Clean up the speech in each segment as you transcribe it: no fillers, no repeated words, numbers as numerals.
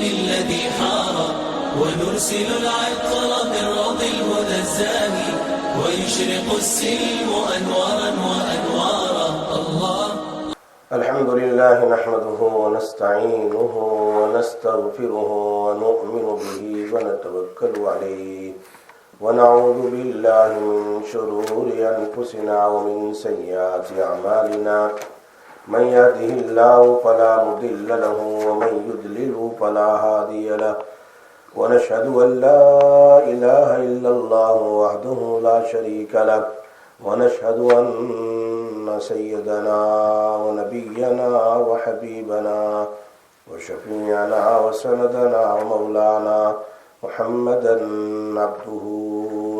الذي حار ونرسل العطر من روض الهدى الزاهي ويشرق السلم أنوارا وأنوارا. الله الحمد لله نحمده ونستعينه ونستغفره ونؤمن به ونتوكل عليه ونعوذ بالله من شرور أنفسنا ومن سيئات أعمالنا من يهده الله فلا مضل له ومن يضلل فلا هادي له ونشهد أن لا إله إلا الله وحده لا شريك له ونشهد أن سيدنا ونبينا وحبيبنا وشفيعنا وسندنا ومولانا محمدا عبده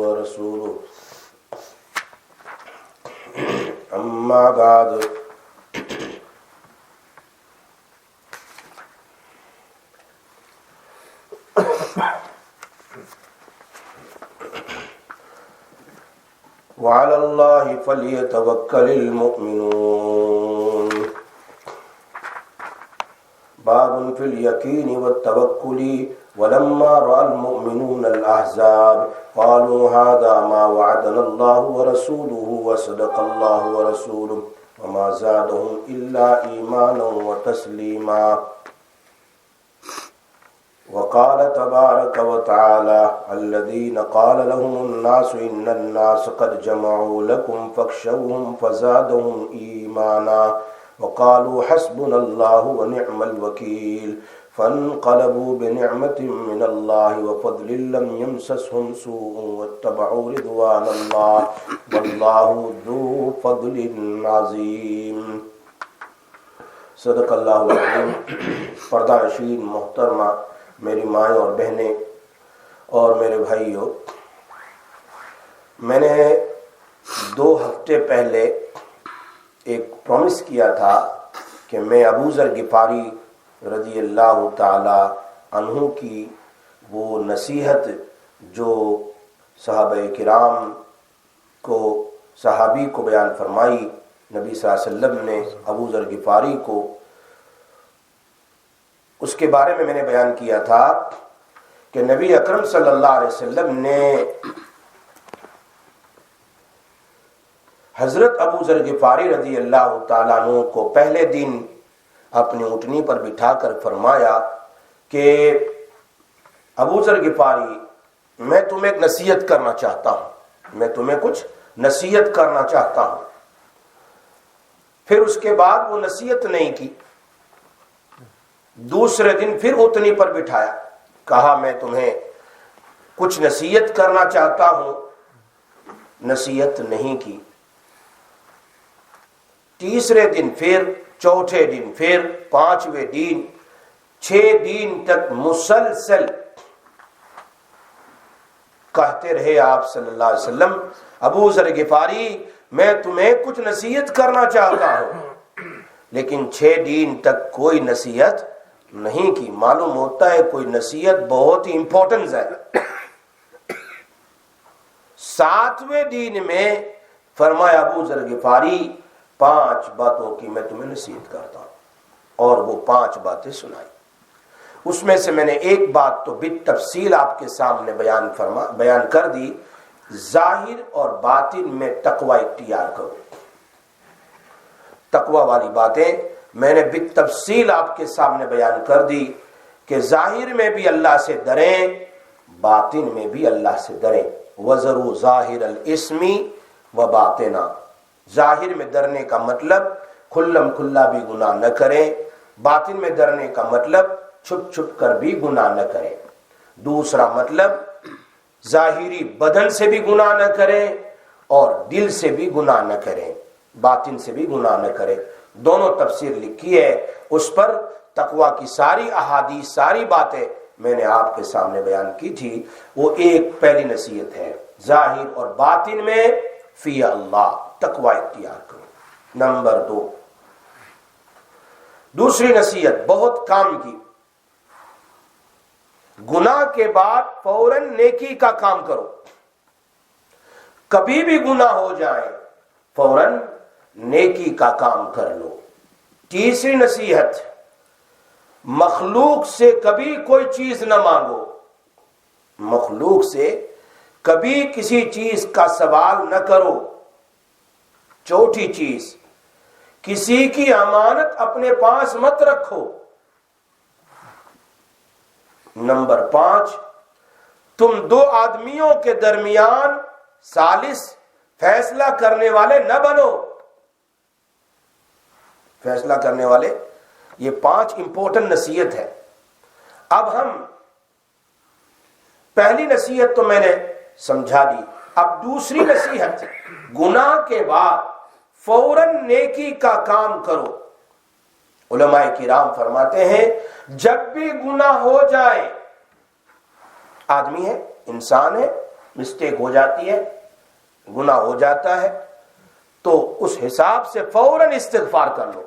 ورسوله. أما بعد وعلى الله فليتوكل المؤمنون. باب في اليقين والتوكل. ولما رأى المؤمنون الأحزاب قالوا هذا ما وعدنا الله ورسوله وصدق الله ورسوله وما زادهم إلا إيمانا وتسليما. وقال تبارك وتعالى الذين قال لهم الناس إن الناس قد جمعوا لكم فاخشوهم فزادهم إيمانا وقالوا حسبنا الله ونعم الوكيل فانقلبوا بنعمة من الله وفضل لم يمسسهم سوء واتبعوا رضوان الله والله ذو فضل عظيم. صدق اللہ العظیم. پردہ نشین محترمہ میری مائیں اور بہنیں اور میرے بھائیوں، میں نے 2 ہفتے پہلے ایک پرومس کیا تھا کہ میں ابو ذر غفاری رضی اللہ تعالی عنہ کی وہ نصیحت جو صحابہ کرام کو صحابی کو بیان فرمائی، نبی صلی اللہ علیہ وسلم نے ابو ذر غفاری کو، اس کے بارے میں نے بیان کیا تھا کہ نبی اکرم صلی اللہ علیہ وسلم نے حضرت ابو ذر غفاری رضی اللہ تعالیٰ عنہ کو پہلے دن اپنی اونٹنی پر بٹھا کر فرمایا کہ ابو ذر غفاری، میں تمہیں ایک نصیحت کرنا چاہتا ہوں، میں تمہیں کچھ نصیحت کرنا چاہتا ہوں. پھر اس کے بعد وہ نصیحت نہیں کی. دوسرے دن پھر اونٹنی پر بٹھایا، کہا میں تمہیں کچھ نصیحت کرنا چاہتا ہوں، نصیحت نہیں کی. تیسرے دن پھر، چوتھے دن پھر، 5ویں دن، 6 دن تک مسلسل کہتے رہے آپ صلی اللہ علیہ وسلم، ابو ذر غفاری میں تمہیں کچھ نصیحت کرنا چاہتا ہوں، لیکن 6 دن تک کوئی نصیحت نہیں کی. معلوم ہوتا ہے کوئی نصیحت بہت ہی امپورٹنٹ ہے. 7ویں دن میں فرمایا ابو ذر غفاری 5 باتوں کی میں تمہیں نصیحت کرتا ہوں، اور وہ 5 باتیں سنائی. اس میں سے میں نے ایک بات تو بالتفصیل آپ کے سامنے بیان کر دی، ظاہر اور باطن میں تقوی اختیار کرو. تقوی والی باتیں میں نے بالتفصیل آپ کے سامنے بیان کر دی کہ ظاہر میں بھی اللہ سے ڈریں، باطن میں بھی اللہ سے ڈریں. وَذَرُوا ظَاهِرَ الْإِثْمِ وَبَاطِنًا. ظاہر میں ڈرنے کا مطلب کھلم کھلا بھی گناہ نہ کریں، باطن میں ڈرنے کا مطلب چھپ چھپ کر بھی گناہ نہ کریں. دوسرا مطلب ظاہری بدن سے بھی گناہ نہ کریں اور دل سے بھی گناہ نہ کریں، باطن سے بھی گناہ نہ کریں. دونوں تفسیر لکھی ہے، اس پر تقوی کی ساری احادیث، ساری باتیں میں نے آپ کے سامنے بیان کی تھی. وہ ایک پہلی نصیحت ہے، ظاہر اور باطن میں فی اللہ تقوی اختیار کرو. نمبر 2، دوسری نصیحت بہت کام کی، گناہ کے بعد فوراً نیکی کا کام کرو. کبھی بھی گناہ ہو جائے فوراً نیکی کا کام کر لو. تیسری نصیحت، مخلوق سے کبھی کوئی چیز نہ مانگو، مخلوق سے کبھی کسی چیز کا سوال نہ کرو۔ چوتھی چیز، کسی کی امانت اپنے پاس مت رکھو۔ نمبر 5، تم دو آدمیوں کے درمیان ثالث فیصلہ کرنے والے نہ بنو۔ فیصلہ کرنے والے، یہ 5 امپورٹنٹ نصیحت ہے۔ اب ہم پہلی نصیحت تو میں نے سمجھا دی، اب دوسری نصیحت، گناہ کے بعد فوراً نیکی کا کام کرو۔ علماء کرام فرماتے ہیں جب بھی گناہ ہو جائے، آدمی ہے، انسان ہے، مسٹیک ہو جاتی ہے، گناہ ہو جاتا ہے، تو اس حساب سے فوراً استغفار کر لو،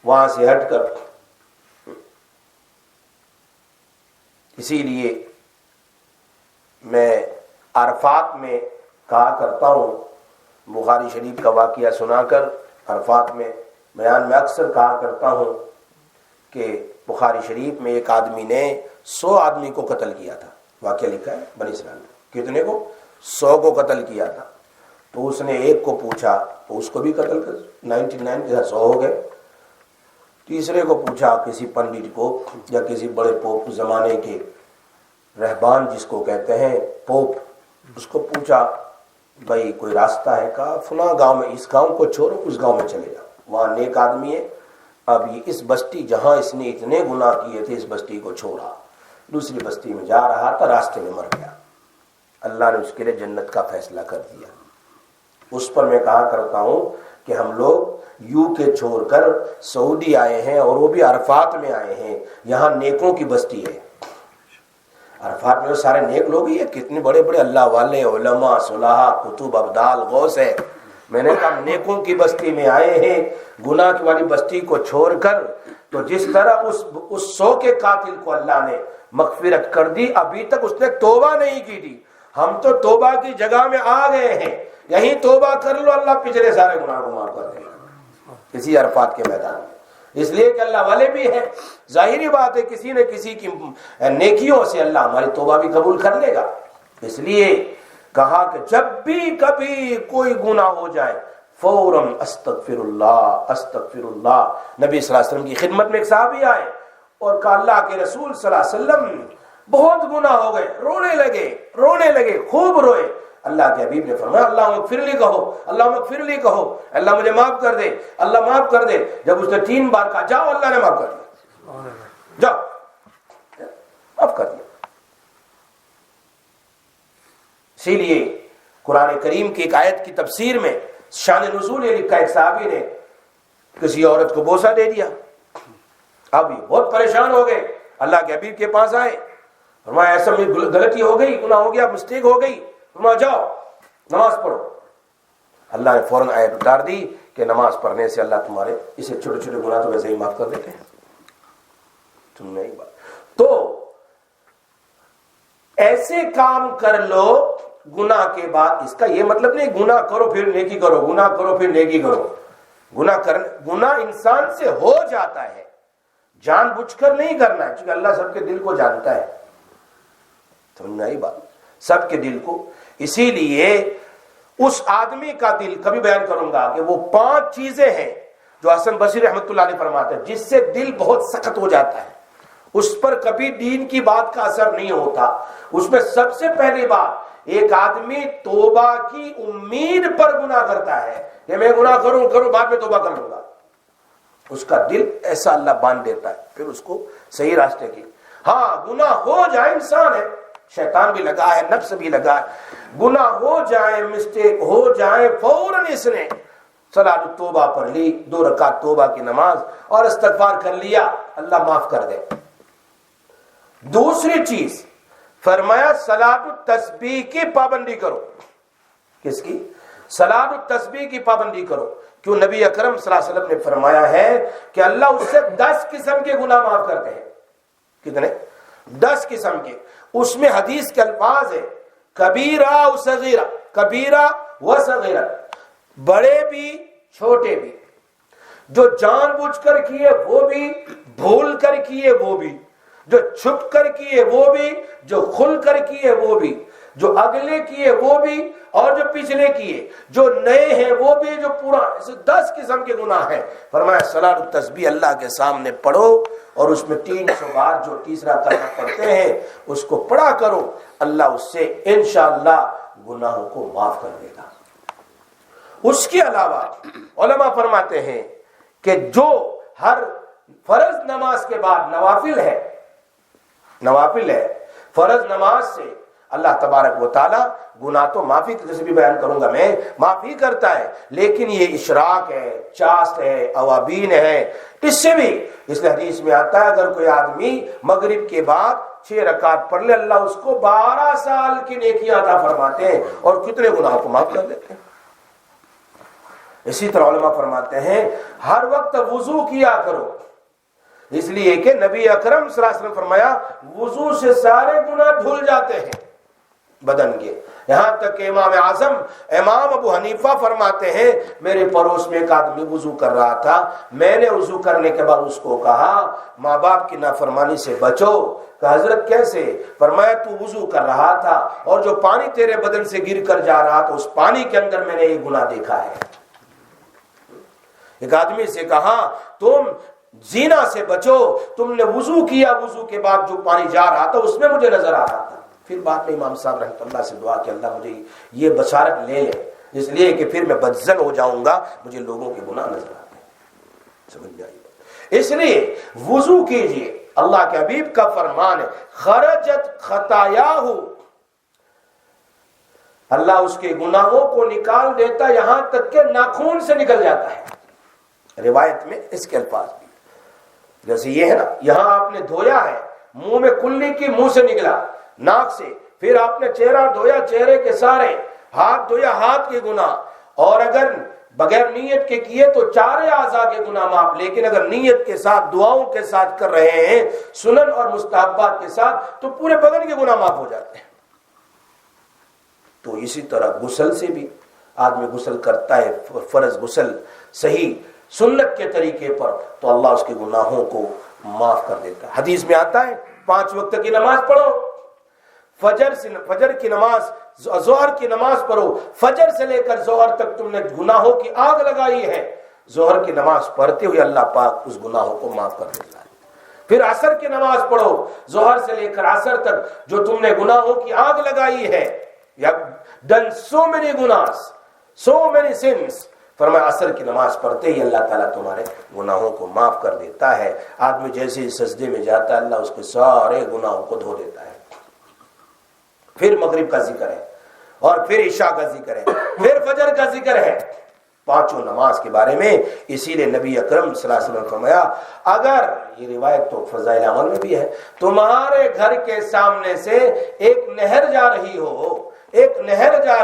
وہاں سے ہٹ کر۔ اسی لیے میں عرفات میں کہا کرتا ہوں، بخاری شریف کا واقعہ سنا کر عرفات میں بیان میں اکثر کہا کرتا ہوں کہ بخاری شریف میں ایک آدمی نے 100 آدمی کو قتل کیا تھا، واقعہ لکھا ہے بنی اسرائیل میں، کتنے کو؟ 100 کو قتل کیا تھا۔ تو اس نے ایک کو پوچھا، تو اس کو بھی قتل کر 99 100 ہو گئے۔ تیسرے کو پوچھا، کسی پنڈت کو یا کسی بڑے پوپ زمانے کے رہبان جس کو کہتے ہیں پوپ، اس کو پوچھا بھائی کوئی راستہ ہے؟ کہا فلاں گاؤں میں، اس گاؤں کو چھوڑو اس گاؤں میں چلے جاؤ، وہاں نیک آدمی ہے۔ اب یہ اس بستی جہاں اس نے اتنے گناہ کیے تھے، اس بستی کو چھوڑا، دوسری بستی میں جا رہا تھا، راستے میں مر گیا، اللہ نے اس کے لیے جنت کا فیصلہ کر دیا۔ اس پر میں کہا کرتا ہوں کہ ہم لوگ یو کے چھوڑ کر سعودی آئے ہیں، اور وہ بھی عرفات میں آئے ہیں، یہاں نیکوں کی بستی ہے۔ عرفات میں وہ سارے نیک لوگ ہی ہیں، کتنے بڑے بڑے اللہ والے، علماء، صلحاء، کتب، ابدال، غوث ہے۔ میں نے کہا نیکوں کی بستی میں آئے ہیں، گناہ والی بستی کو چھوڑ کر۔ تو جس طرح اس 100 کے قاتل کو اللہ نے مغفرت کر دی، ابھی تک اس نے توبہ نہیں کی تھی، ہم تو توبہ کی جگہ میں آ گئے ہیں، یہیں توبہ کر لو، اللہ پچھلے سارے گناہ کو معاف کر دے گا اسی عرفات کے میدان میں۔ اس لیے کہ اللہ والے بھی ہیں، ظاہری بات ہے کسی نہ کسی کی نیکیوں سے اللہ ہماری توبہ بھی قبول کر لے گا۔ اس لیے کہا کہ جب بھی کبھی کوئی گناہ ہو جائے فوراً استغفر اللہ استغفر اللہ۔ نبی صلی اللہ علیہ وسلم کی خدمت میں ایک صحابی آئے اور کہا اللہ کے رسول صلی اللہ علیہ وسلم بہت گناہ ہو گئے، رونے لگے، خوب روئے۔ اللہ کے حبیب نے فرمایا اللہ مغفر لی کہو، اللہ مغفر لی کہو، اللہ مجھے معاف کر دے، اللہ معاف کر دے۔ جب اس نے 3 بار کہا جاؤ، اللہ نے معاف کر دیا، جاؤ، معاف کر دیا۔ اسی لیے قرآن کریم کی ایک آیت کی تفسیر میں شان نزول یہ لکھا، ایک صحابی نے کسی عورت کو بوسہ دے دیا، اب یہ بہت پریشان ہو گئے، اللہ کے حبیب کے پاس آئے، فرمایا ایسا غلطی ہو گئی، گناہ ہو گیا، مسٹیک ہو گئی، فرمایا جاؤ نماز پڑھو۔ اللہ نے فوراً آیت اتار دی کہ نماز پڑھنے سے اللہ تمہارے اسے چھوٹے چھوٹے گناہ تو ویسے ہی معاف کر دیتے ہیں۔ تم نے ایک بات تو ایسے کام کر لو گناہ کے بعد، اس کا یہ مطلب نہیں گناہ کرو پھر نیکی کرو، گناہ کرو پھر نیکی کرو۔ گناہ انسان سے ہو جاتا ہے، جان بوجھ کر نہیں کرنا ہے، کیونکہ اللہ سب کے دل کو جانتا ہے، سمجھنا ہی بات، سب کے دل کو۔ اسی لیے اس آدمی کا دل، کبھی بیان کروں گا کہ وہ 5 چیزیں ہیں جو حسن بصری رحمۃ اللہ علیہ فرماتے ہیں، جس سے دل بہت سخت ہو جاتا ہے، اس پر کبھی دین کی بات کا اثر نہیں ہوتا۔ اس میں سب سے پہلی بات، ایک آدمی توبہ کی امید پر گناہ کرتا ہے کہ میں گناہ کروں بعد میں توبہ کر لوں گا، اس کا دل ایسا اللہ باندھ دیتا ہے، پھر اس کو صحیح راستے کی۔ ہاں گناہ ہو جائے، انسان ہے، شیطان بھی لگا ہے، نفس بھی لگا ہے، گناہ ہو جائے، مسٹیک ہو جائے، فوراً اس نے صلاۃ التوبہ پڑھ لی، 2 رکعت توبہ کی نماز، اور استغفار کر لیا، اللہ معاف کر دے۔ دوسری چیز فرمایا صلاۃ التسبیح کی پابندی کرو۔ کس کی؟ صلاۃ التسبیح کی پابندی کرو۔ کیوں؟ نبی اکرم صلی اللہ علیہ وسلم نے فرمایا ہے کہ اللہ اس سے 10 قسم کے گناہ معاف کرتے ہیں۔ کتنے؟ 10 قسم کے۔ اس میں حدیث کے الفاظ ہے کبیرہ و صغیرہ، کبیرہ و صغیرہ، بڑے بھی چھوٹے بھی۔ جو جان بوجھ کر کیے وہ بھی، بھول کر کیے وہ بھی، جو چھپ کر کیے وہ بھی، جو کھل کر کیے وہ بھی، جو اگلے کیے وہ بھی اور جو پچھلے کیے، جو نئے ہیں وہ بھی، جو پرانے، 10 قسم کے گناہ ہیں۔ فرمایا صلاۃ التسبیح اللہ کے سامنے پڑھو اور اس میں 300 بار جو تیسرا کلمہ پڑھتے ہیں اس کو پڑھا کرو، اللہ اس سے انشاءاللہ گناہوں کو معاف کر دے گا۔ اس کے علاوہ علماء فرماتے ہیں کہ جو ہر فرض نماز کے بعد نوافل ہے، فرض نماز سے اللہ تبارک و تعالی گناہ تو معافی، جیسے بھی بیان کروں گا میں، معافی کرتا ہے، لیکن یہ اشراق ہے، چاست ہے، اوابین ہے، اس سے بھی، اس لیے حدیث میں آتا ہے اگر کوئی آدمی مغرب کے بعد 6 رکعت پڑھ لے اللہ اس کو 12 سال کی نیکیاں عطا فرماتے ہیں اور کتنے گناہوں کو معاف کر دیتے ہیں۔ اسی طرح علماء فرماتے ہیں ہر وقت وضو کیا کرو، اس لیے کہ نبی اکرم صلی اللہ علیہ وسلم فرمایا وضو سے سارے گناہ دھل جاتے ہیں بدن کے، یہاں تک کہ امام اعظم امام ابو حنیفہ فرماتے ہیں میرے پڑوس میں ایک آدمی وضو کر رہا تھا، میں نے وضو کرنے کے بعد اس کو کہا ماں باپ کی نافرمانی سے بچو، کہ حضرت کیسے؟ فرمایا تو وضو کر رہا تھا اور جو پانی تیرے بدن سے گر کر جا رہا تھا اس پانی کے اندر میں نے یہ گناہ دیکھا ہے۔ ایک آدمی سے کہا تم زنا سے بچو، تم نے وضو کیا، وضو کے بعد جو پانی جا رہا تھا اس میں مجھے نظر آ رہا تھا۔ پھر بعد میں امام صاحب رحمۃ اللہ سے دعا کہ اللہ مجھے یہ بشارت لے لے، اس لیے کہ پھر میں بدزن ہو جاؤں گا، مجھے لوگوں کے گناہ نظر آتے ہیں۔ سمجھ میں آئی؟ اس لیے وضو کیجئے، اللہ کے حبیب کا فرمان ہے خرجت خطایاہ، اللہ اس کے گناہوں کو نکال دیتا یہاں تک کہ ناخون سے نکل جاتا ہے۔ روایت میں اس کے الفاظ بھی جیسے یہ ہے نا، یہاں آپ نے دھویا ہے، منہ میں کلی کی، منہ سے نکلا ناک سے، پھر آپ نے چہرہ دھویا، چہرے کے سارے، ہاتھ دھویا، ہاتھ کے گناہ، اور اگر بغیر نیت کے کیے تو 4 اعضاء کے گناہ معاف، لیکن اگر نیت کے ساتھ دعاؤں کے ساتھ کر رہے ہیں سنن اور مستحبات کے ساتھ تو پورے بدن کے گناہ معاف ہو جاتے ہیں۔ تو اسی طرح غسل سے بھی آدمی غسل کرتا ہے، فرض غسل صحیح سنت کے طریقے پر، تو اللہ اس کے گناہوں کو معاف کر دیتا ہے۔ حدیث میں آتا ہے 5 وقت کی نماز پڑھو، فجر کی نماز، ظہر کی نماز پڑھو، فجر سے لے کر ظہر تک تم نے گناہوں کی آگ لگائی ہے، ظہر کی نماز پڑھتے ہوئے اللہ پاک اس گناہوں کو معاف کر دیتا ہے۔ پھر عصر کی نماز پڑھو، ظہر سے لے کر عصر تک جو تم نے گناہوں کی آگ لگائی ہے، یا done so many گناہs, so many sins، فرمایا عصر کی نماز پڑھتے ہی اللہ تعالیٰ تمہارے گناہوں کو معاف کر دیتا ہے۔ آدمی جیسے ہی سجدے میں جاتا ہے اللہ اس کے سارے گناہوں کو دھو دیتا ہے۔ پھر مغرب کا ذکر ہے، اور پھر عشاء کا ذکر ہے، پھر فجر کا ذکر ہے، 5 نماز کے بارے میں۔ اسی لیے نبی اکرم صلی اللہ علیہ وسلم نے فرمایا اگر، یہ روایت تو فضائل عمل میں بھی ہے، تمہارے گھر کے سامنے سے ایک نہر جا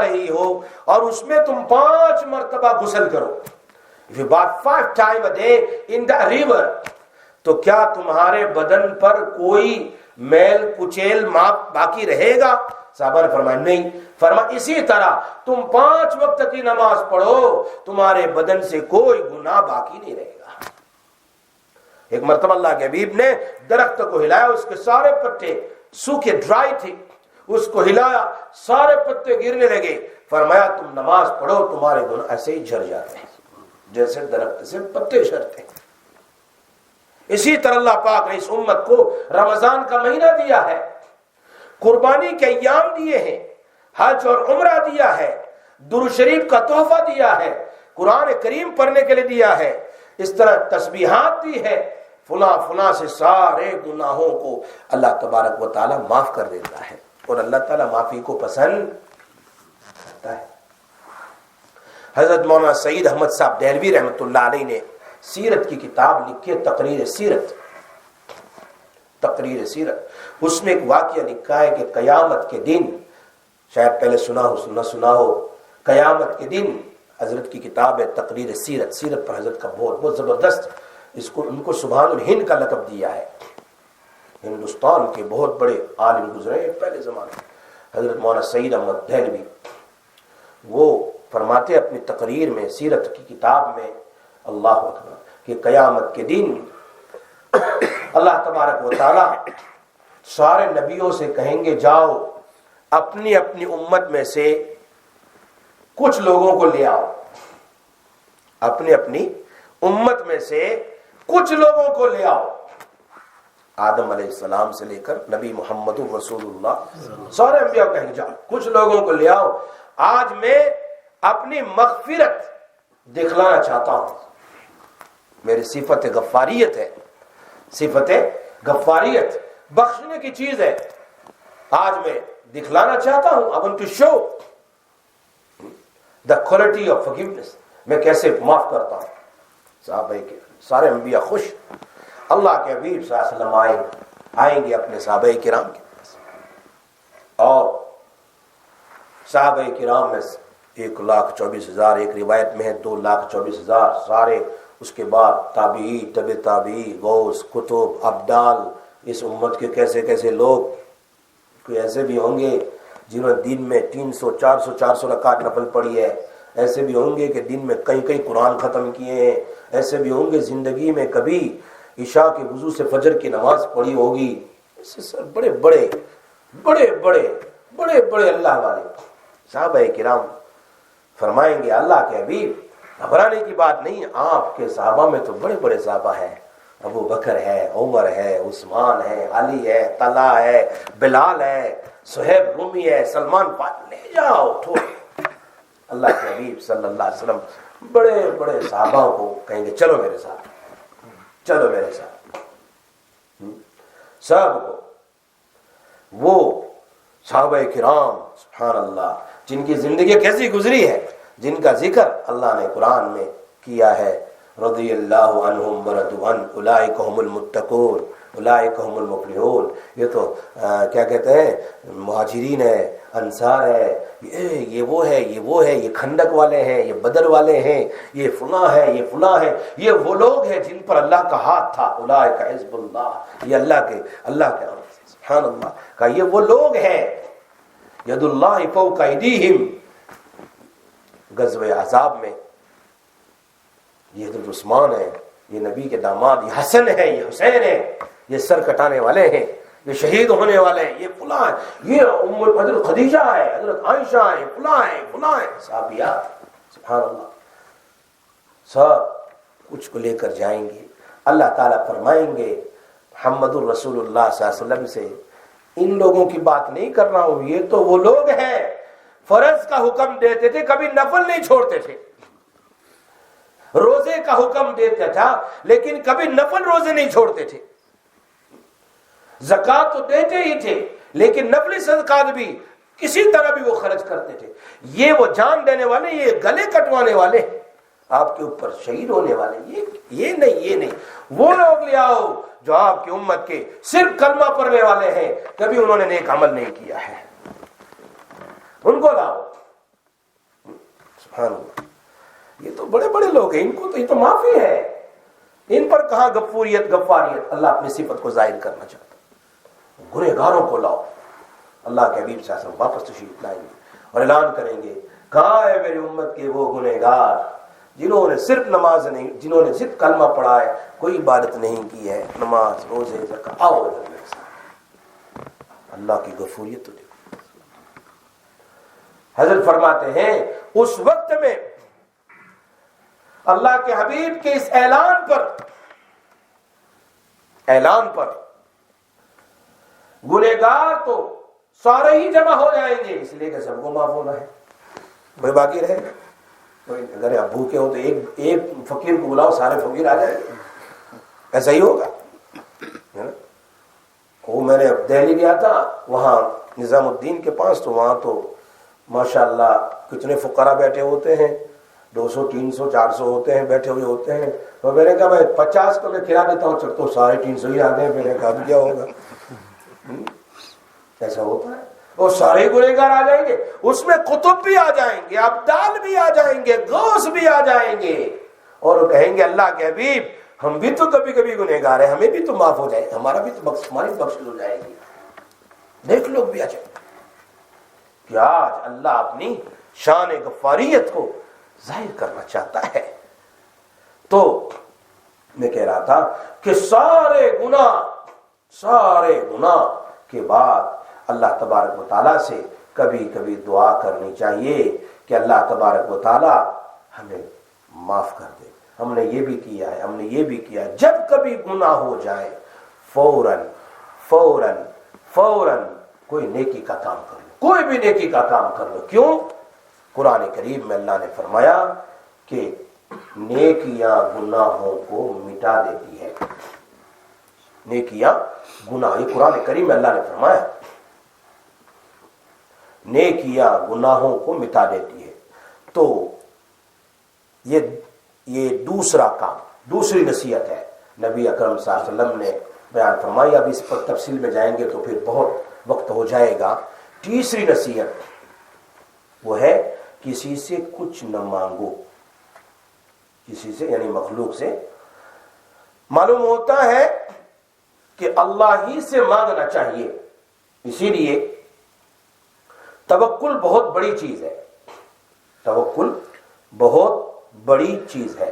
رہی ہو اور اس میں تم 5 مرتبہ غسل کرو، if you bath 5 times a day in the river، تو کیا تمہارے بدن پر کوئی میل کچیل ماپ باقی رہے گا؟ صحابہ نے فرمایا نہیں۔ فرمایا اسی طرح تم 5 وقت کی نماز پڑھو، تمہارے بدن سے کوئی گناہ باقی نہیں رہے گا۔ ایک مرتبہ اللہ کے حبیب نے درخت کو ہلایا، اس کے سارے پتے سوکھے، ڈرائی تھے، اس کو ہلایا، سارے پتے گرنے لگے، فرمایا تم نماز پڑھو، تمہارے گناہ ایسے ہی جھڑ جاتے ہیں جیسے درخت سے پتے جھڑتے ہیں۔ اسی طرح اللہ پاک نے اس امت کو رمضان کا مہینہ دیا ہے، قربانی کے ایام دیے ہیں، حج اور عمرہ دیا ہے، درود شریف کا تحفہ دیا ہے، قرآن کریم پڑھنے کے لیے دیا ہے، اس طرح تسبیحات دی ہے، فلاں سے سارے گناہوں کو اللہ تبارک و تعالی معاف کر دیتا ہے، اور اللہ تعالی معافی کو پسند کرتا ہے۔ حضرت مولانا سعید احمد صاحب دہلوی رحمۃ اللہ علیہ نے سیرت کی کتاب لکھی ہے، تقریر سیرت، اس میں ایک واقعہ لکھا ہے کہ قیامت کے دن، شاید پہلے سنا ہو نہ سنا ہو، قیامت کے دن حضرت کی کتاب ہے تقریر سیرت پر حضرت کا بہت زبردست، ان کو سبحان الہند کا لقب دیا ہے۔ ہندوستان کے بہت بڑے عالم گزرے ہیں پہلے زمانے میں، حضرت مولانا سعید احمد دہلوی، وہ فرماتے اپنی تقریر میں، سیرت کی کتاب میں، اللہ اکبر، کہ قیامت کے دن اللہ تبارک و تعالی سارے نبیوں سے کہیں گے جاؤ اپنی اپنی امت میں سے کچھ لوگوں کو لے آؤ، اپنی اپنی امت میں سے کچھ لوگوں کو لے آؤ، آدم علیہ السلام سے لے کر نبی محمد رسول اللہ سارے انبیاء کہیں گے جاؤ کچھ لوگوں کو لے آؤ، آج میں اپنی مغفرت دکھلانا چاہتا ہوں، میری صفت غفاریت ہے، صفت غفاریت بخشنے کی چیز ہے، آج میں دکھلانا چاہتا ہوں۔ I want to show the quality of forgiveness، میں کیسے معاف کرتا ہوں۔ صحابہ کے سارے انبیاء خوش، اللہ کے حبیب صلی اللہ علیہ وسلم آئیں گے اپنے صحابہ کرام کے پاس، اور صحابہ کرام میں 1,24,000، ایک روایت میں ہے 2,24,000 سارے، اس کے بعد تابعی، تبع تابعی، غوث، کتب، ابدال، اس امت کے کیسے کیسے لوگ، کوئی ایسے بھی ہوں گے جنہوں نے دن میں 300 400 رکعت نفل پڑھی ہے، ایسے بھی ہوں گے کہ دن میں کئی قرآن ختم کیے ہیں، ایسے بھی ہوں گے زندگی میں کبھی عشاء کے وضو سے فجر کی نماز پڑھی ہوگی، ایسے بڑے بڑے بڑے بڑے بڑے بڑے اللہ والے صحابہ کرام فرمائیں گے اللہ کے حبیب گھبرانے کی بات نہیں، آپ کے صحابہ میں تو بڑے بڑے صحابہ ہیں، ابو بکر ہے، عمر ہے، عثمان ہے، علی ہے، طلحہ ہے، بلال ہے، صہیب رومی ہے، سلمان فارسی، لے جاؤ تھوڑے۔ اللہ کے حبیب صلی اللہ علیہ وسلم بڑے بڑے صحابہ کو کہیں گے چلو میرے ساتھ، چلو میرے ساتھ، سب کو وہ صحابہ کرام سبحان اللہ جن کی زندگی کیسی گزری ہے، جن کا ذکر اللہ نے قرآن میں کیا ہے، رضی اللہ عنہم ورضوا عنہ اولئک هم المتقون اولئک هم المفلحون، یہ تو کیا کہتے ہیں مہاجرین ہے، انصار ہے، یہ وہ ہے، یہ وہ ہے، یہ کھندق والے ہیں، یہ بدر والے ہیں، یہ فلاں ہے، یہ فلاں ہے، یہ وہ لوگ ہیں جن پر اللہ کا ہاتھ تھا، اولئک حزب اللہ، یہ اللہ کے سبحان اللہ کا یہ وہ لوگ ہیں، ید اللہ فوق ایدیہم، غزوہ احزاب میں یہ حضرت عثمان ہے، یہ نبی کے داماد، یہ حسن ہے، یہ حسین ہے، یہ سر کٹانے والے ہیں، یہ شہید ہونے والے ہیں، یہ فلاں ہے، یہ حضرت خدیجہ ہے، حضرت عائشہ ہے، فلاں ہے، فلاں ہے، صحابیات سبحان اللہ، سب کچھ کو لے کر جائیں گے۔ اللہ تعالیٰ فرمائیں گے محمد الرسول اللہ صلی اللہ علیہ وسلم سے ان لوگوں کی بات نہیں کر رہا ہوں، یہ تو وہ لوگ ہیں فرض کا حکم دیتے تھے، کبھی نفل نہیں چھوڑتے تھے، روزے کا حکم دیتا تھا لیکن کبھی نفل روزے نہیں چھوڑتے تھے، زکوٰۃ تو دیتے ہی تھے لیکن نفلی صدقات بھی کسی طرح بھی وہ خرچ کرتے تھے، یہ وہ جان دینے والے، یہ گلے کٹوانے والے، آپ کے اوپر شہید ہونے والے، یہ نہیں، وہ لوگ لے آؤ جو آپ کی امت کے صرف کلمہ پڑھنے والے ہیں، کبھی انہوں نے نیک عمل نہیں کیا ہے، ان کو لاؤ سبحان اللہ۔ یہ تو بڑے بڑے لوگ ہیں، ان کو تو یہ تو معافی ہے، ان پر کہاں غفوریت غفاریت، اللہ اپنی صفت کو ظاہر کرنا چاہتا ہے۔ گنہگاروں کو لاؤ، اللہ کے حبیب صلی اللہ علیہ وسلم واپس تشریف لائیں گے اور اعلان کریں گے کہاں ہے میری امت کے وہ گنہگار جنہوں نے صرف نماز نہیں، جنہوں نے صرف کلمہ پڑھا ہے، کوئی عبادت نہیں کی ہے، نماز روزے زکوٰۃ، آؤ ادھر میرے ساتھ، اللہ کی غفوریت تو دیکھو۔ حضرت فرماتے ہیں اس وقت میں اللہ کے حبیب کے اس اعلان پر گنہگار تو سارے ہی جمع ہو جائیں گے، اس لیے کہ سب کو معاف ہونا ہے، کوئی باقی رہے گا؟ اگر آپ بھوکے ہو تو ایک فقیر کو بلاؤ، سارے فقیر آ جائیں گے، ایسا ہی ہوگا۔ وہ میں نے دہلی گیا تھا، وہاں نظام الدین کے پاس، تو وہاں تو ماشاءاللہ کتنے فقراء بیٹھے ہوتے ہیں، 200 300 400 ہوتے ہیں، بیٹھے ہوئے ہوتے ہیں، تو میں نے کہا میں 50 کو میں کھلا دیتا ہوں، چل تو 350 ہی آ گئے، میں نے کہا کیا ہوگا، ایسا ہوتا ہے، وہ سارے گنہگار آ جائیں گے، اس میں قطب بھی آ جائیں گے، ابدال بھی آ جائیں گے، غوث بھی آ جائیں گے، اور وہ کہیں گے اللہ کے حبیب ہم بھی تو کبھی کبھی گنہگار ہیں، ہمیں بھی تو معاف ہو جائے، ہمارا بھی تو ہماری بخش ہو جائے گی، دیکھ لوگ بھی آ جائیں گے کہ آج اللہ اپنی شان غفاریت کو ظاہر کرنا چاہتا ہے۔ تو تھا کہ سارے گناہ کے بعد اللہ تبارک و تعالیٰ سے کبھی کبھی دعا کرنی چاہیے کہ اللہ تبارک و تعالیٰ ہمیں معاف کر دے، ہم نے یہ بھی کیا ہے، ہم نے یہ بھی کیا ہے۔ جب کبھی گناہ ہو جائے فوراً کوئی نیکی کا کام کر لو، کوئی بھی نیکی کا کام کر لو۔ کیوں؟ قرآن کریم میں اللہ نے فرمایا کہ نیکیاں گناہوں کو مٹا دیتی ہے، نیکیاں گناہ، یہ قرآن کریم میں اللہ نے فرمایا نیکیاں گناہوں کو مٹا دیتی ہے۔ تو یہ دوسرا کام، دوسری نصیحت ہے نبی اکرم صلی اللہ علیہ وسلم نے بیان فرمائی۔ اب اس پر تفصیل میں جائیں گے تو پھر بہت وقت ہو جائے گا۔ تیسری نصیحت وہ ہے کسی سے کچھ نہ مانگو، کسی سے یعنی مخلوق سے۔ معلوم ہوتا ہے کہ اللہ ہی سے مانگنا چاہیے، اسی لیے توکل بہت بڑی چیز ہے، توکل بہت بڑی چیز ہے۔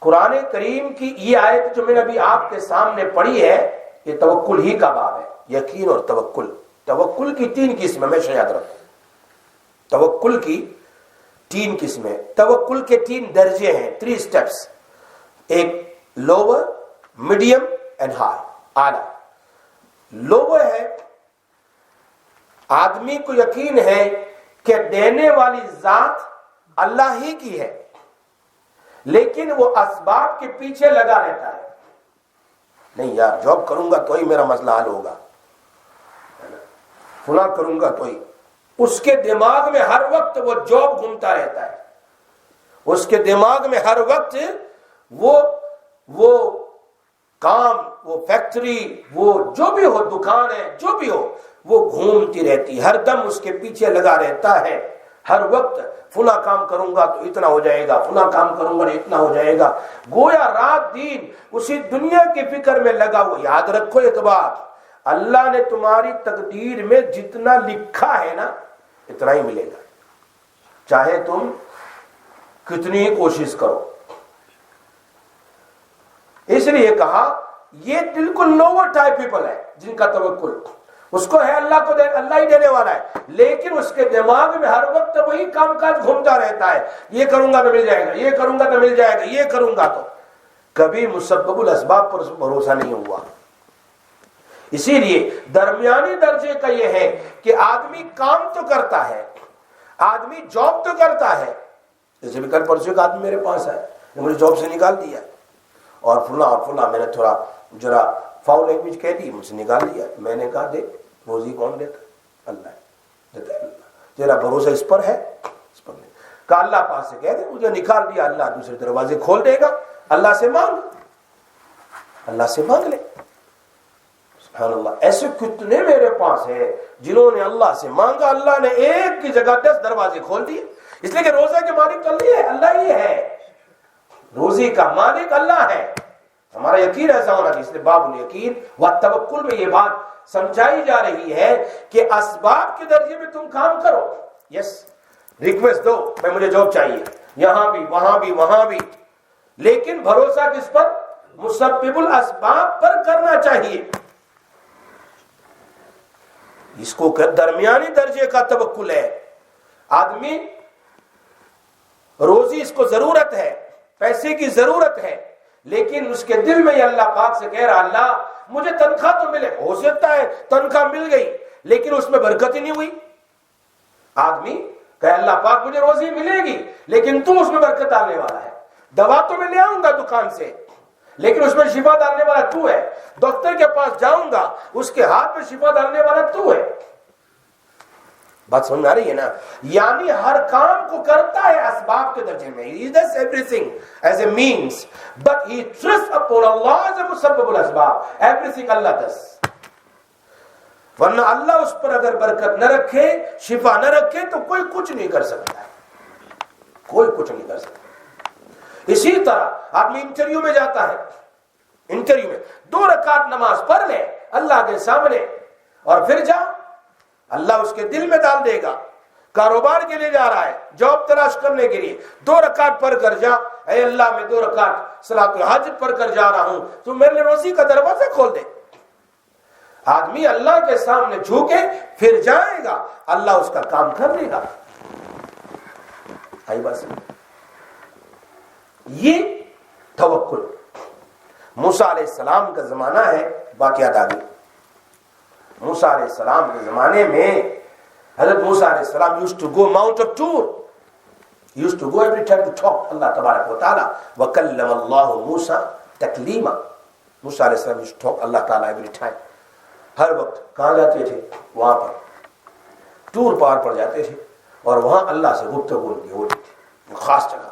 قرآن کریم کی یہ آیت جو میں نے ابھی آپ کے سامنے پڑھی ہے، یہ توکل ہی کا باب ہے، یقین اور توکل۔ توکل کی 3 قسمیں ہمیشہ یاد رکھو، توکل کی 3 قسمیں، توکل کے 3 درجے ہیں، 3 سٹیپس، ایک لوور، میڈیم اینڈ ہائی، اعلیٰ۔ لوور ہے آدمی کو یقین ہے کہ دینے والی ذات اللہ ہی کی ہے، لیکن وہ اسباب کے پیچھے لگا رہتا ہے، نہیں یار جاب کروں گا تو ہی میرا مسئلہ حل ہوگا، فلاں کروں گا تو ہی۔ اس کے دماغ میں ہر وقت وہ جاب گھومتا رہتا ہے، اس کے دماغ میں ہر وقت وہ کام، وہ فیکٹری، وہ جو بھی ہو، دکان ہے، جو بھی ہو، وہ گھومتی رہتی، ہر دم اس کے پیچھے لگا رہتا ہے، ہر وقت فلاں کام کروں گا تو اتنا ہو جائے گا، فلاں کام کروں گا تو اتنا ہو جائے گا، گویا رات دن اسی دنیا کی فکر میں لگا ہوا۔ یاد رکھو ایک بات، اللہ نے تمہاری تقدیر میں جتنا لکھا ہے نا اتنا ہی ملے گا، چاہے تم کتنی ہی کوشش کرو۔ اس لیے کہا یہ بالکل لوور ٹائپ پیپل ہے جن کا توکل، اس کو ہے اللہ کو اللہ ہی دینے والا ہے، لیکن اس کے دماغ میں ہر وقت وہی کام کاج گھومتا رہتا ہے، یہ کروں گا تو مل جائے گا، یہ کروں گا تو مل جائے گا، یہ کروں گا تو۔ کبھی مسبب الاسباب پر بھروسہ نہیں ہوا۔ اسی لیے درمیانی درجے کا یہ ہے کہ آدمی کام تو کرتا ہے، آدمی جاب تو کرتا ہے، جیسے بھی کل پرسوں ایک آدمی میرے پاس ہے، مجھے جاب سے نکال دیا اور فلاں میں نے تھوڑا ذرا فاؤل لینگویج کہہ دی، مجھ سے نکال دیا۔ میں نے کہا دیکھ روزی کون دیتا؟ اللہ دیتا ہے، اللہ تیرا بھروسہ اس پر ہے؟ اس پر نہیں۔ کہا اللہ پاس سے کہہ دے مجھے نکال دیا، اللہ دوسرے دروازے کھول دے گا، اللہ سے مانگ، اللہ سے مانگ لے۔ سبحان اللہ، ایسے کتنے میرے پاس ہے جنہوں نے اللہ سے مانگا، اللہ نے ایک کی جگہ 10 دروازے کھول دیے، اس لیے کہ روزہ کے مالک تو اللہ ہے، اللہ ہی ہے، روزی کا مالک اللہ ہے۔ ہمارا یقین ایسا ہونا چاہیے، اس لیے باب الیقین والتوکل میں یہ بات سمجھائی جا رہی ہے کہ اسباب کے درجے میں تم کام کرو، یس ریکویسٹ دو میں مجھے جاب چاہیے، یہاں بھی وہاں بھی وہاں بھی، لیکن بھروسہ کس پر؟ مسبب الاسباب پر کرنا چاہیے۔ اس کو درمیانی درجے کا توکل ہے۔ آدمی روزی اس کو ضرورت ہے، پیسے کی ضرورت ہے، لیکن اس کے دل میں یہ اللہ پاک سے کہہ رہا اللہ مجھے تنخواہ تو ملے، ہو سکتا ہے تنخواہ مل گئی لیکن اس میں برکت ہی نہیں ہوئی۔ آدمی کہ اللہ پاک مجھے روزی ملے گی لیکن تو اس میں برکت ڈالنے والا ہے، دوا تو میں لے آؤں گا دکان سے لیکن اس میں شفا ڈالنے والا تو ہے، ڈاکٹر کے پاس جاؤں گا اس کے ہاتھ میں شفا ڈالنے والا تو ہے۔ بات سمجھ میں آ رہی ہے نا؟ یعنی ہر کام کو کرتا ہے اسباب کے درجے میں، he does everything as a means but he trusts upon Allah as a مسبب الاسباب، everything Allah does۔ ورنہ اللہ اس پر اگر برکت نہ رکھے، شفا نہ رکھے تو کوئی کچھ نہیں کر سکتا ہے، کوئی کچھ نہیں کر سکتا۔ اسی طرح آدمی انٹرویو میں جاتا ہے، انٹرویو میں 2 رکعت نماز پڑھ لے اللہ کے سامنے اور پھر جا، اللہ اس کے دل میں ڈال دے گا۔ کاروبار کے لیے جا رہا ہے، جاب تلاش کرنے کے لیے، 2 رکعت پڑھ کر جا، اے اللہ میں 2 رکعت صلاۃ الحاجت پڑھ کر جا رہا ہوں، تو میرے لیے روزی کا دروازہ کھول دے۔ آدمی اللہ کے سامنے جھکے پھر جائے گا، اللہ اس کا کام کر لے گا۔ آئی بس یہ توکل۔ موسیٰ علیہ السلام کا زمانہ ہے، واقعات آگے۔ موسیٰ علیہ السلام کے زمانے میں حضرت موسیٰ علیہ السلام used to go Mount of Tur. He used to go every time to talk اللہ تبارک و تعالی۔ وَكَلَّمَ اللَّهُ مُوسَى تَكْلِيمًا۔ موسیٰ علیہ السلام used to talk اللہ تعالی every time۔ ہر وقت کہاں جاتے تھے؟ وہاں پر ٹور پہاڑ پر جاتے تھے اور وہاں اللہ سے گفتگو ہوتی تھی، خاص جگہ۔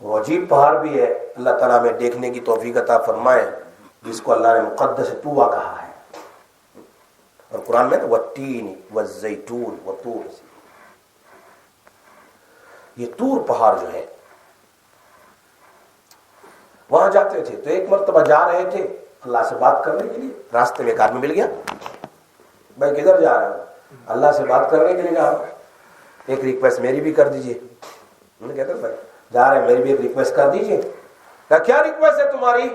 وہ عجیب پہاڑ بھی ہے، اللہ تعالیٰ میں دیکھنے کی توفیق عطا فرمائے، جس کو اللہ نے مقدس طوبہ کہا ہے، اور قرآن میں والتین والزیتون والطور، یہ طور پہاڑ جو ہے وہاں جاتے تھے۔ تو ایک مرتبہ جا رہے تھے اللہ سے بات کرنے کے لیے، راستے میں ایک آدمی مل گیا، بھائی کدھر جا رہے ہو؟ اللہ سے بات کرنے کے لیے جا رہا ہوں، ایک ریکویسٹ میری بھی کر دیجئے۔ انہوں نے کہا بھائی جا رہے ہیں، میری بھی ایک ریکویسٹ کر دیجئے۔ کہا کیا ریکویسٹ ہے تمہاری؟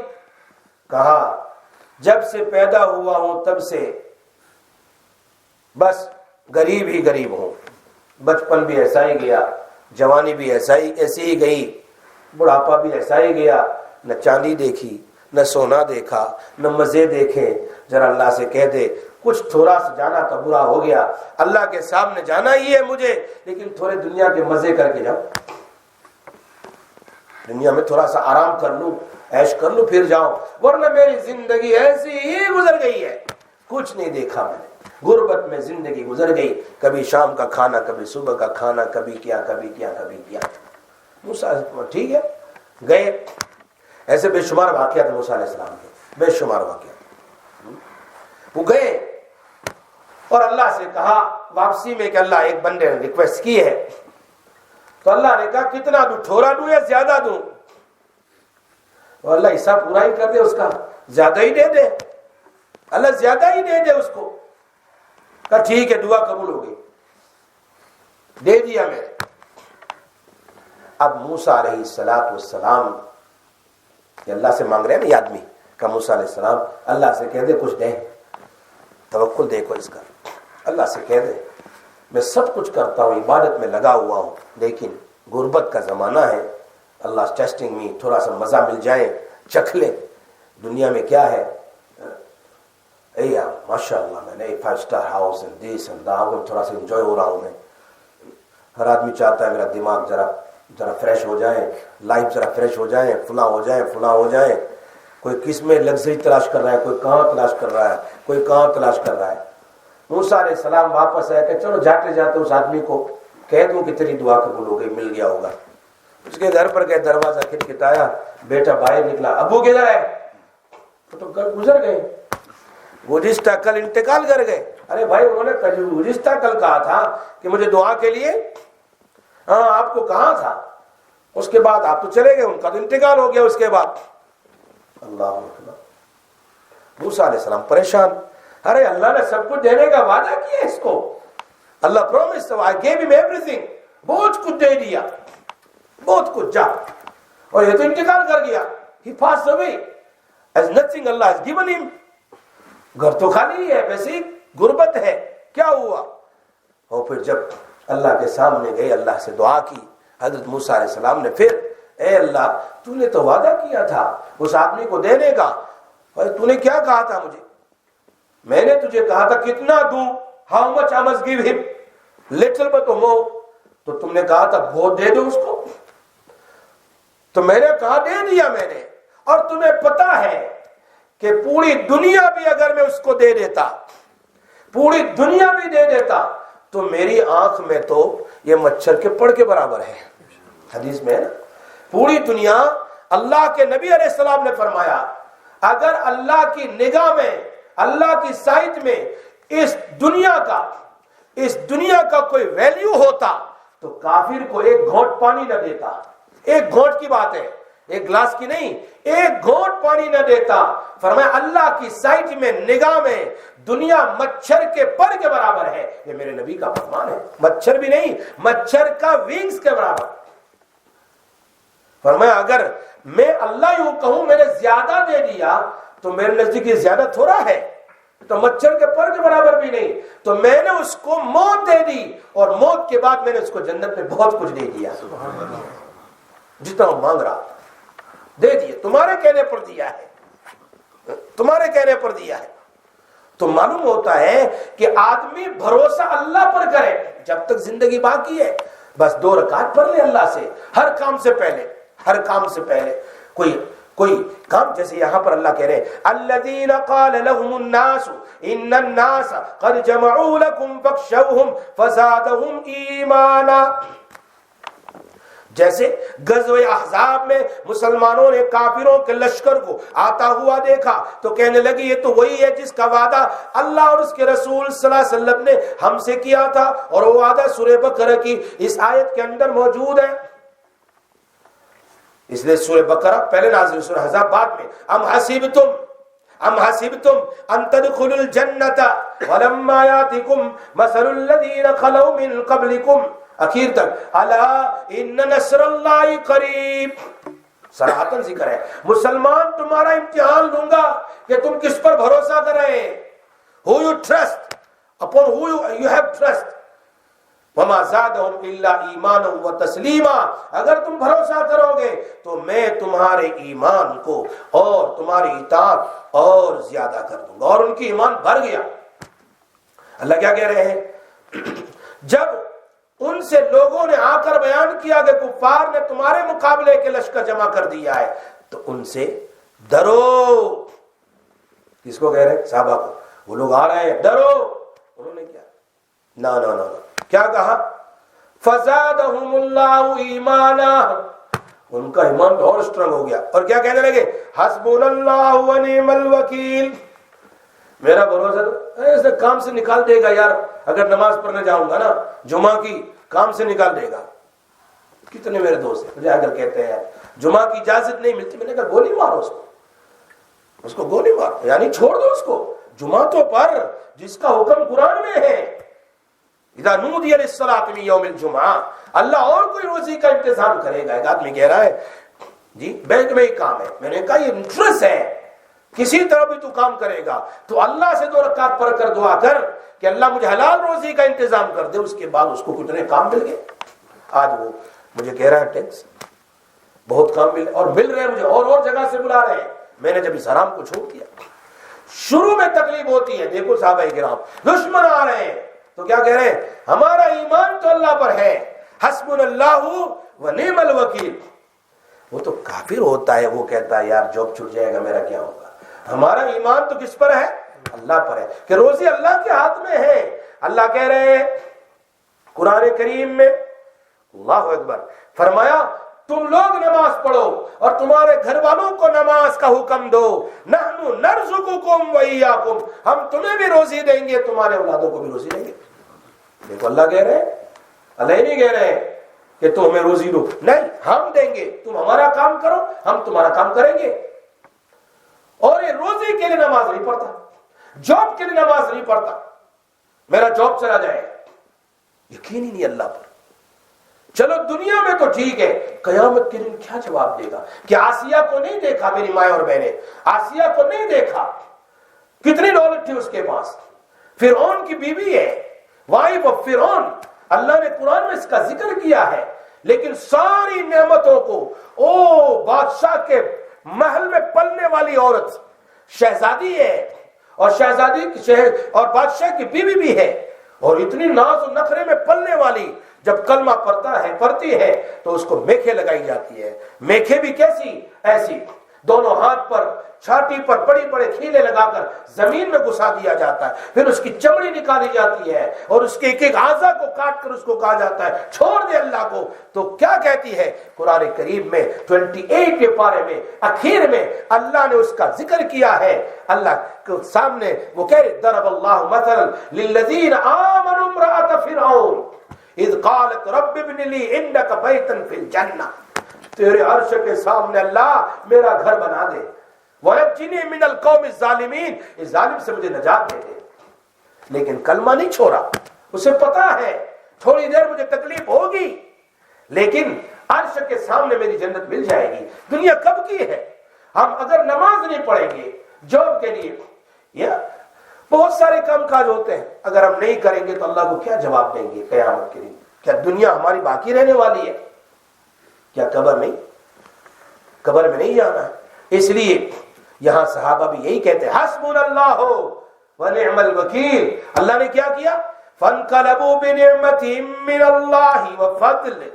کہا جب سے پیدا ہوا ہوں تب سے بس غریب ہی غریب ہوں، بچپن بھی ایسا ہی گیا، جوانی بھی ایسی ہی گئی، بڑھاپا بھی ایسا ہی گیا، نہ چاندی دیکھی، نہ سونا دیکھا، نہ مزے دیکھے۔ ذرا اللہ سے کہہ دے کچھ تھوڑا سا جانا تو برا ہو گیا، اللہ کے سامنے جانا ہی ہے مجھے، لیکن تھوڑے دنیا کے مزے کر کے جاؤ، دنیا میں تھوڑا سا آرام کر لوں، عیش کر لوں پھر جاؤں، ورنہ میری زندگی ایسی ہی گزر گئی ہے، کچھ نہیں دیکھا میں نے، غربت میں زندگی گزر گئی، کبھی شام کا کھانا، کبھی صبح کا کھانا، کبھی کیا کبھی کیا کبھی کیا۔ موسیٰ ٹھیک ہے، گئے۔ ایسے بے شمار واقعات موسیٰ علیہ السلام کے، بے شمار واقعات۔ وہ گئے اور اللہ سے کہا واپسی میں کہ اللہ ایک بندے نے ریکویسٹ کی ہے، تو اللہ نے کہا کتنا دوں، تھوڑا دوں یا زیادہ دوں؟ اور اللہ حصہ پورا ہی کر دے اس کا، زیادہ ہی دے دے، اللہ زیادہ ہی دے دے اس کو۔ کہا ٹھیک ہے، دعا قبول ہو گئی، دے دیا میں نے۔ اب موسیٰ علیہ السلام کہ اللہ سے مانگ رہے ہیں نا یہ آدمی، کہ موسیٰ علیہ السلام اللہ سے کہہ دے کچھ دے، توکل دیکھو اس کا، اللہ سے کہہ دے میں سب کچھ کرتا ہوں، عبادت میں لگا ہوا ہوں، لیکن غربت کا زمانہ ہے، اللہ ٹیسٹنگ میں، تھوڑا سا مزہ مل جائے، چکھ لیں دنیا میں کیا ہے۔ اے یار ماشاء اللہ میں نے 5 star house and this and that, تھوڑا سا انجوائے ہو رہا ہوں میں۔ ہر آدمی چاہتا ہے میرا دماغ ذرا فریش ہو جائے، لائف ذرا فریش ہو جائے، فلاں ہو جائے فلاں ہو جائے۔ کوئی کس میں لگژری تلاش کر رہا ہے، کوئی کہاں تلاش کر رہا ہے، کوئی کہاں تلاش کر رہا ہے۔ موسیٰ علیہ السلام واپس آیا کہ چلو جاتے جاتے اس آدمی کو کہہ دوں کہ تیری دعا قبول ہو گئی، مل گیا ہوگا۔ اس کے گھر پر گئے، دروازہ کھٹکھٹایا، بیٹا باہر نکلا، ابو کدھر ہے؟ تو گزر گئے، گزشتہ کل انتقال کر گئے۔ ارے بھائی انہوں نے گزشتہ کل کہا تھا کہ مجھے دعا کے لیے، ہاں آپ کو کہا تھا، اس کے بعد آپ تو چلے گئے، ان کا تو انتقال ہو گیا اس کے بعد۔ اللہ اکبر۔ موسیٰ علیہ السلام پریشان، ارے اللہ نے سب کچھ دینے کا وعدہ کیا اس کو، اللہ promise I gave him everything، بہت کچھ دے دیا، بہت کچھ، جا، اور یہ تو انتقال کر گیا، he passed away as nothing Allah has given him۔ گھر تو خالی ہے، ویسے ہی غربت ہے، کیا ہوا؟ اور پھر جب اللہ کے سامنے گئے، اللہ سے دعا کی، حضرت موسیٰ علیہ السلام نے پھر، اے اللہ تو نے تو وعدہ کیا تھا اس آدمی کو دینے کا، اور تو نے کیا کہا تھا مجھے؟ میں نے تجھے کہا تھا کتنا دوں، how much I must give him، little but more، تو تم نے کہا تھا بہت دے دو اس کو، تو میں نے کہا دے دیا میں نے۔ اور تمہیں پتا ہے کہ پوری دنیا بھی اگر میں اس کو دے دیتا، پوری دنیا بھی دے دیتا، تو میری آنکھ میں تو یہ مچھر کے پڑ کے برابر ہے، حدیث میں ہے نا، پوری دنیا، اللہ کے نبی علیہ السلام نے فرمایا اگر اللہ کی نگاہ میں، اللہ کی سائٹ میں اس دنیا کا کوئی ویلیو ہوتا تو کافر کو ایک گھونٹ پانی نہ دیتا۔ ایک گھونٹ کی بات ہے، ایک گلاس کی نہیں، ایک گھونٹ پانی نہ دیتا. فرمایا اللہ کی سائٹ میں، نگاہ میں دنیا مچھر کے پر کے برابر ہے. یہ میرے نبی کا فرمان ہے. مچھر بھی نہیں، مچھر کا ونگز کے برابر. فرمایا اگر میں اللہ یوں کہوں میں نے زیادہ دے دیا تو میرے نزدیک یہ زیادہ تھوڑا ہے، تو مچھر کے پر کے برابر بھی نہیں. تو میں نے اس کو موت دے دی، اور موت کے بعد میں نے اس کو جنت میں بہت کچھ دے دیا. جتنا وہ مانگ رہا دے دیے. تمہارے کہنے پر دیا ہے، تمہارے کہنے پر دیا ہے. تو معلوم ہوتا ہے کہ آدمی بھروسہ اللہ پر کرے جب تک زندگی باقی ہے. بس 2 رکعت پڑھ لے اللہ سے ہر کام سے پہلے، ہر کام سے پہلے. کوئی کام، جیسے یہاں پر اللہ کہہ رہے ہیں الذین قال لهم الناس ان الناس قد جمعوا لكم فاخشوهم فزادهم ایمانا. جیسے غزوہ احزاب میں مسلمانوں نے کافروں کے لشکر کو آتا ہوا دیکھا تو کہنے لگے یہ تو وہی ہے جس کا وعدہ اللہ اور اس کے رسول صلی اللہ علیہ وسلم نے ہم سے کیا تھا. اور وہ وعدہ سورہ بقرہ کی اس آیت کے اندر موجود ہے. اس لیے سورہ بقرہ پہلے نازل، سورہ احزاب بعد میں. ام حسبتم ان تدخلوا الجنۃ ولما یاتکم مثل الذین خلوا من قبلکم اخیر تک الا ان نصر اللہ قریب. صراحتاً ذکر ہے مسلمان تمہارا امتحان لوں گا کہ تم کس پر بھروسہ کریں. who you trust, upon who you have trust. وما زادهم الا ایمانا وتسلیما. اگر تم بھروسہ کرو گے تو میں تمہارے ایمان کو اور تمہاری اطاعت اور زیادہ کر دوں گا. اور ان کی ایمان بڑھ گیا. اللہ کیا کہہ رہے ہیں؟ جب ان سے لوگوں نے آ کر بیان کیا کہ کفار نے تمہارے مقابلے کے لشکر جمع کر دیا ہے تو ان سے ڈرو. کس کو کہہ رہے ہیں؟ صحابہ کو. وہ لوگ آ رہے ہیں ڈرو. انہوں نے کیا نا کیا کہا؟ فزادہم اللہ ایمانا. ان کا ایمان اور اسٹرانگ ہو گیا. اور کیا کہنے لگے؟ حسبنا اللہ ونعم الوکیل. میرا بھروسہ ایسے کام سے نکال دے گا یار. اگر نماز پڑھنے جاؤں گا نا جمعہ کی، کام سے نکال دے گا. کتنے میرے دوست ہیں مجھے اگر کہتے ہیں جمعہ کی اجازت نہیں ملتی. میں نے کہا گولی مارو اس کو گولی مارو، یعنی چھوڑ دو اس کو. جمعہ تو پر جس کا حکم قرآن میں ہے اذا نودی للصلاۃ من یوم الجمعہ. اللہ اور کوئی روزی کا انتظام کرے گا. ایک آدمی کہہ رہا ہے جی بینک میں ہی کام ہے. میں نے کہا یہ انٹرسٹ ہے، کسی طرح بھی تو کام کرے گا تو اللہ سے 2 رکعت پڑھ کر دعا کر کہ اللہ مجھے حلال روزی کا انتظام کر دے. اس کے بعد اس کو کتنے کام مل گئے. آج وہ مجھے کہہ رہا ہے ٹیکس بہت کام مل رہے ہیں مجھے اور جگہ سے بلا رہے ہیں. میں نے جب اس حرام کو چھوڑ دیا. شروع میں تکلیف ہوتی ہے. دیکھو صحابہ کرام دشمن آ رہے ہیں تو کیا کہہ رہے ہیں؟ ہمارا ایمان تو اللہ پر ہے. حسبنا اللہ ونعم الوکیل. وہ تو کافر ہوتا ہے، وہ کہتا ہے یار جاب چھوٹ جائے گا میرا کیا ہوگا. ہمارا ایمان تو کس پر ہے؟ اللہ پر ہے کہ روزی اللہ کے ہاتھ میں ہے. اللہ کہہ رہے ہیں قرآن کریم میں، اللہ اکبر، فرمایا تم لوگ نماز پڑھو اور تمہارے گھر والوں کو نماز کا حکم دو. نحن نرزقکم وإیاکم. ہم تمہیں بھی روزی دیں گے، تمہارے اولادوں کو بھی روزی دیں گے. دیکھو اللہ کہہ رہے ہیں، اللہ نہیں کہہ رہے ہیں کہ تم ہمیں روزی دو، نہیں ہم دیں گے، تم ہمارا کام کرو ہم تمہارا کام کریں گے. اور یہ روزی کے لیے نماز نہیں پڑھتا، جاب کے لیے نماز نہیں پڑھتا. میرا جاب چلا جائے، یقین ہی نہیں اللہ پر. چلو دنیا میں تو ٹھیک ہے، قیامت کے دن کیا جواب دے گا؟ کہ آسیہ کو نہیں دیکھا میری مائیں اور بہنیں، آسیہ کو نہیں دیکھا، کتنی دولت تھی اس کے پاس. فرعون کی بیوی ہے، وائف آف فرعون. اللہ نے قرآن میں اس کا ذکر کیا ہے. لیکن ساری نعمتوں کو او بادشاہ کے محل میں پلنے والی عورت شہزادی ہے، اور شہزادی اور بادشاہ کی بیوی بھی ہے، اور اتنی ناز و نخرے میں پلنے والی. جب کلمہ پڑھتی ہے تو اس کو میکھے لگائی جاتی ہے. میکھے بھی کیسی؟ ایسی دونوں ہاتھ پر چھاتی پر بڑی بڑے کھیلے لگا کر زمین میں گھسا دیا جاتا ہے. پھر اس کی چمڑی نکالی جاتی ہے اور اس کے ایک ایک اعضا کو کاٹ کر اس کو کہا جاتا ہے چھوڑ دے اللہ کو. تو کیا کہتی ہے قرآن کریم میں 28 کے پارے میں اخیر میں اللہ نے اس کا ذکر کیا ہے. اللہ کے سامنے وہ کہہ رہے ضرب اللہ مثلا للذین آمنوا امرأۃ فرعون اذ قالت رب ابن لی عندک بیتا فی الجنہ. تیرے عرش کے سامنے اللہ میرا گھر بنا دے، وَنَجِّنِي مِنَ الْقَوْمِ الظَّالِمِينَ، اس ظالم سے مجھے نجات دے دے۔ لیکن کلمہ نہیں چھوڑا، اسے پتا ہے تھوڑی دیر مجھے تکلیف ہوگی لیکن عرش کے سامنے میری جنت مل جائے گی۔ دنیا کب کی ہے؟ ہم اگر نماز نہیں پڑھیں گے جاب کے لیے یا بہت سارے کام کاج ہوتے ہیں، اگر ہم نہیں کریں گے تو اللہ کو کیا جواب دیں گے قیامت کے دن؟ کیا دنیا ہماری باقی رہنے والی ہے؟ کیا قبر میں نہیں جانا ہے؟ اس لیے یہاں صحابہ بھی یہی کہتے ہیں حسبنا اللہ ونعم الوکیل۔ اللہ نے کیا کیا؟ فانقلبوا بنعمت من اللہ وفضل،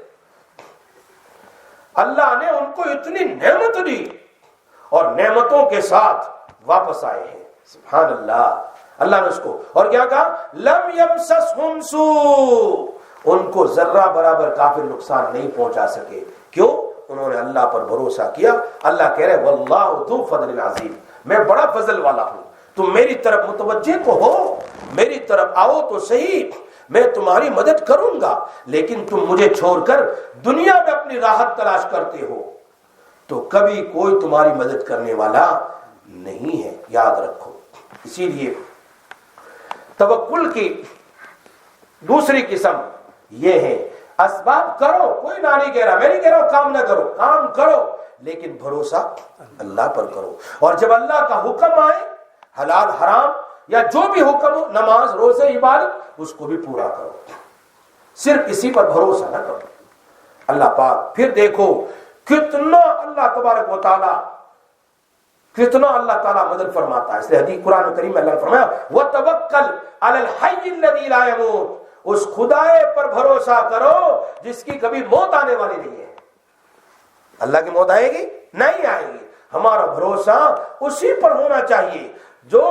اللہ نے ان کو اتنی نعمت دی اور نعمتوں کے ساتھ واپس آئے ہیں۔ سبحان اللہ، اللہ نے اس کو اور کیا کہا؟ لم یمسسہم سوء، ان کو ذرہ برابر کافر نقصان نہیں پہنچا سکے۔ کیوں؟ انہوں نے اللہ پر بھروسہ کیا۔ اللہ کہہ رہے واللہ ذو فضل عظیم، میں بڑا فضل والا ہوں، تم میری طرف متوجہ تو ہو، میری طرف آؤ تو صحیح، میں تمہاری مدد کروں گا، لیکن تم مجھے چھوڑ کر دنیا میں اپنی راحت تلاش کرتے ہو تو کبھی کوئی تمہاری مدد کرنے والا نہیں ہے، یاد رکھو۔ اسی لیے توکل کی دوسری قسم یہ ہے اسباب کرو، کوئی نہ نہیں کہہ رہا، میں نہیں کہہ رہا کام نہ کرو، کام کرو لیکن بھروسہ اللہ پر کرو، اور جب اللہ کا حکم آئے حلال حرام یا جو بھی حکم ہو، نماز روزے عبادت، اس کو بھی پورا کرو، صرف اسی پر بھروسہ نہ کرو۔ اللہ پاک پھر دیکھو کتنا اللہ تبارک و تعالی کتنا اللہ تعالیٰ مدد فرماتا ہے۔ اس لیے حدیث قرآن کریم میں اللہ نے فرمایا وَتَوَكَّلْ عَلَى الْحَيِّ الَّذِي لَا يَمُوتُ، اس خدائے پر بھروسہ کرو جس کی کبھی موت آنے والی نہیں ہے۔ اللہ کی موت آئے گی؟ نہیں آئے گی۔ ہمارا بھروسہ اسی پر ہونا چاہیے جو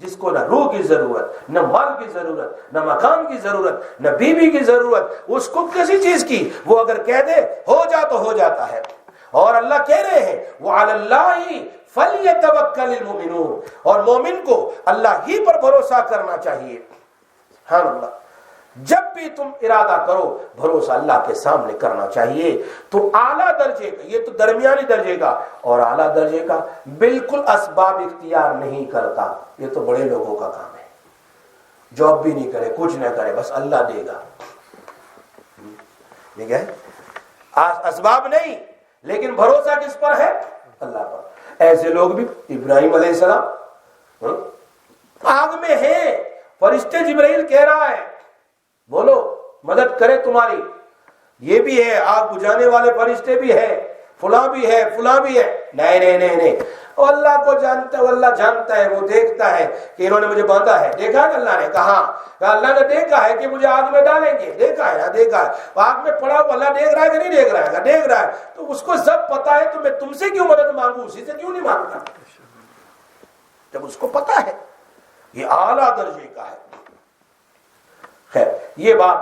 جس کو نہ روح کی ضرورت، نہ مال کی ضرورت، نہ مکان کی ضرورت، نہ بیوی کی ضرورت، اس کو کسی چیز کی، وہ اگر کہہ دے ہو جا تو ہو جاتا ہے۔ اور اللہ کہہ رہے ہیں وَعَلَى اللَّهِ فَلْيَتَوَكَّلِ الْمُؤْمِنُونَ، اور مومن کو اللہ ہی پر بھروسہ کرنا چاہیے۔ سبحان اللہ، جب بھی تم ارادہ کرو بھروسہ اللہ کے سامنے کرنا چاہیے۔ تو اعلیٰ درجے کا، یہ تو درمیانی درجے کا، اور اعلیٰ درجے کا بالکل اسباب اختیار نہیں کرتا، یہ تو بڑے لوگوں کا کام ہے، جاب بھی نہیں کرے کچھ نہ کرے بس اللہ دے گا، ٹھیک ہے، اسباب نہیں لیکن بھروسہ کس پر ہے؟ اللہ پر۔ ایسے لوگ بھی ابراہیم علیہ السلام آگ میں ہیں، فرشتے جبرائیل کہہ رہا ہے بولو مدد کرے تمہاری، یہ بھی ہے، آگ بجھانے والے فرشتے بھی ہے، فلاں بھی ہے، فلاں بھی ہے، نہیں نہیں نہیں نہیں، وہ اللہ کو جانتا ہے، وہ اللہ جانتا ہے، وہ دیکھتا ہے کہ انہوں نے مجھے باندھا ہے، دیکھا ہے اللہ نے، کہا اللہ نے دیکھا ہے کہ مجھے آگ میں ڈالیں گے، دیکھا ہے نا، دیکھا ہے، آگ میں پڑا ہوا اللہ دیکھ رہا ہے کہ نہیں دیکھ رہا ہے؟ دیکھ رہا ہے، تو اس کو سب پتا ہے، تو میں تم سے کیوں مدد مانگوں، اسی سے کیوں نہیں مانگتا؟ جب اس کو پتا ہے، یہ اعلیٰ درجے کا ہے۔ خیر، یہ بات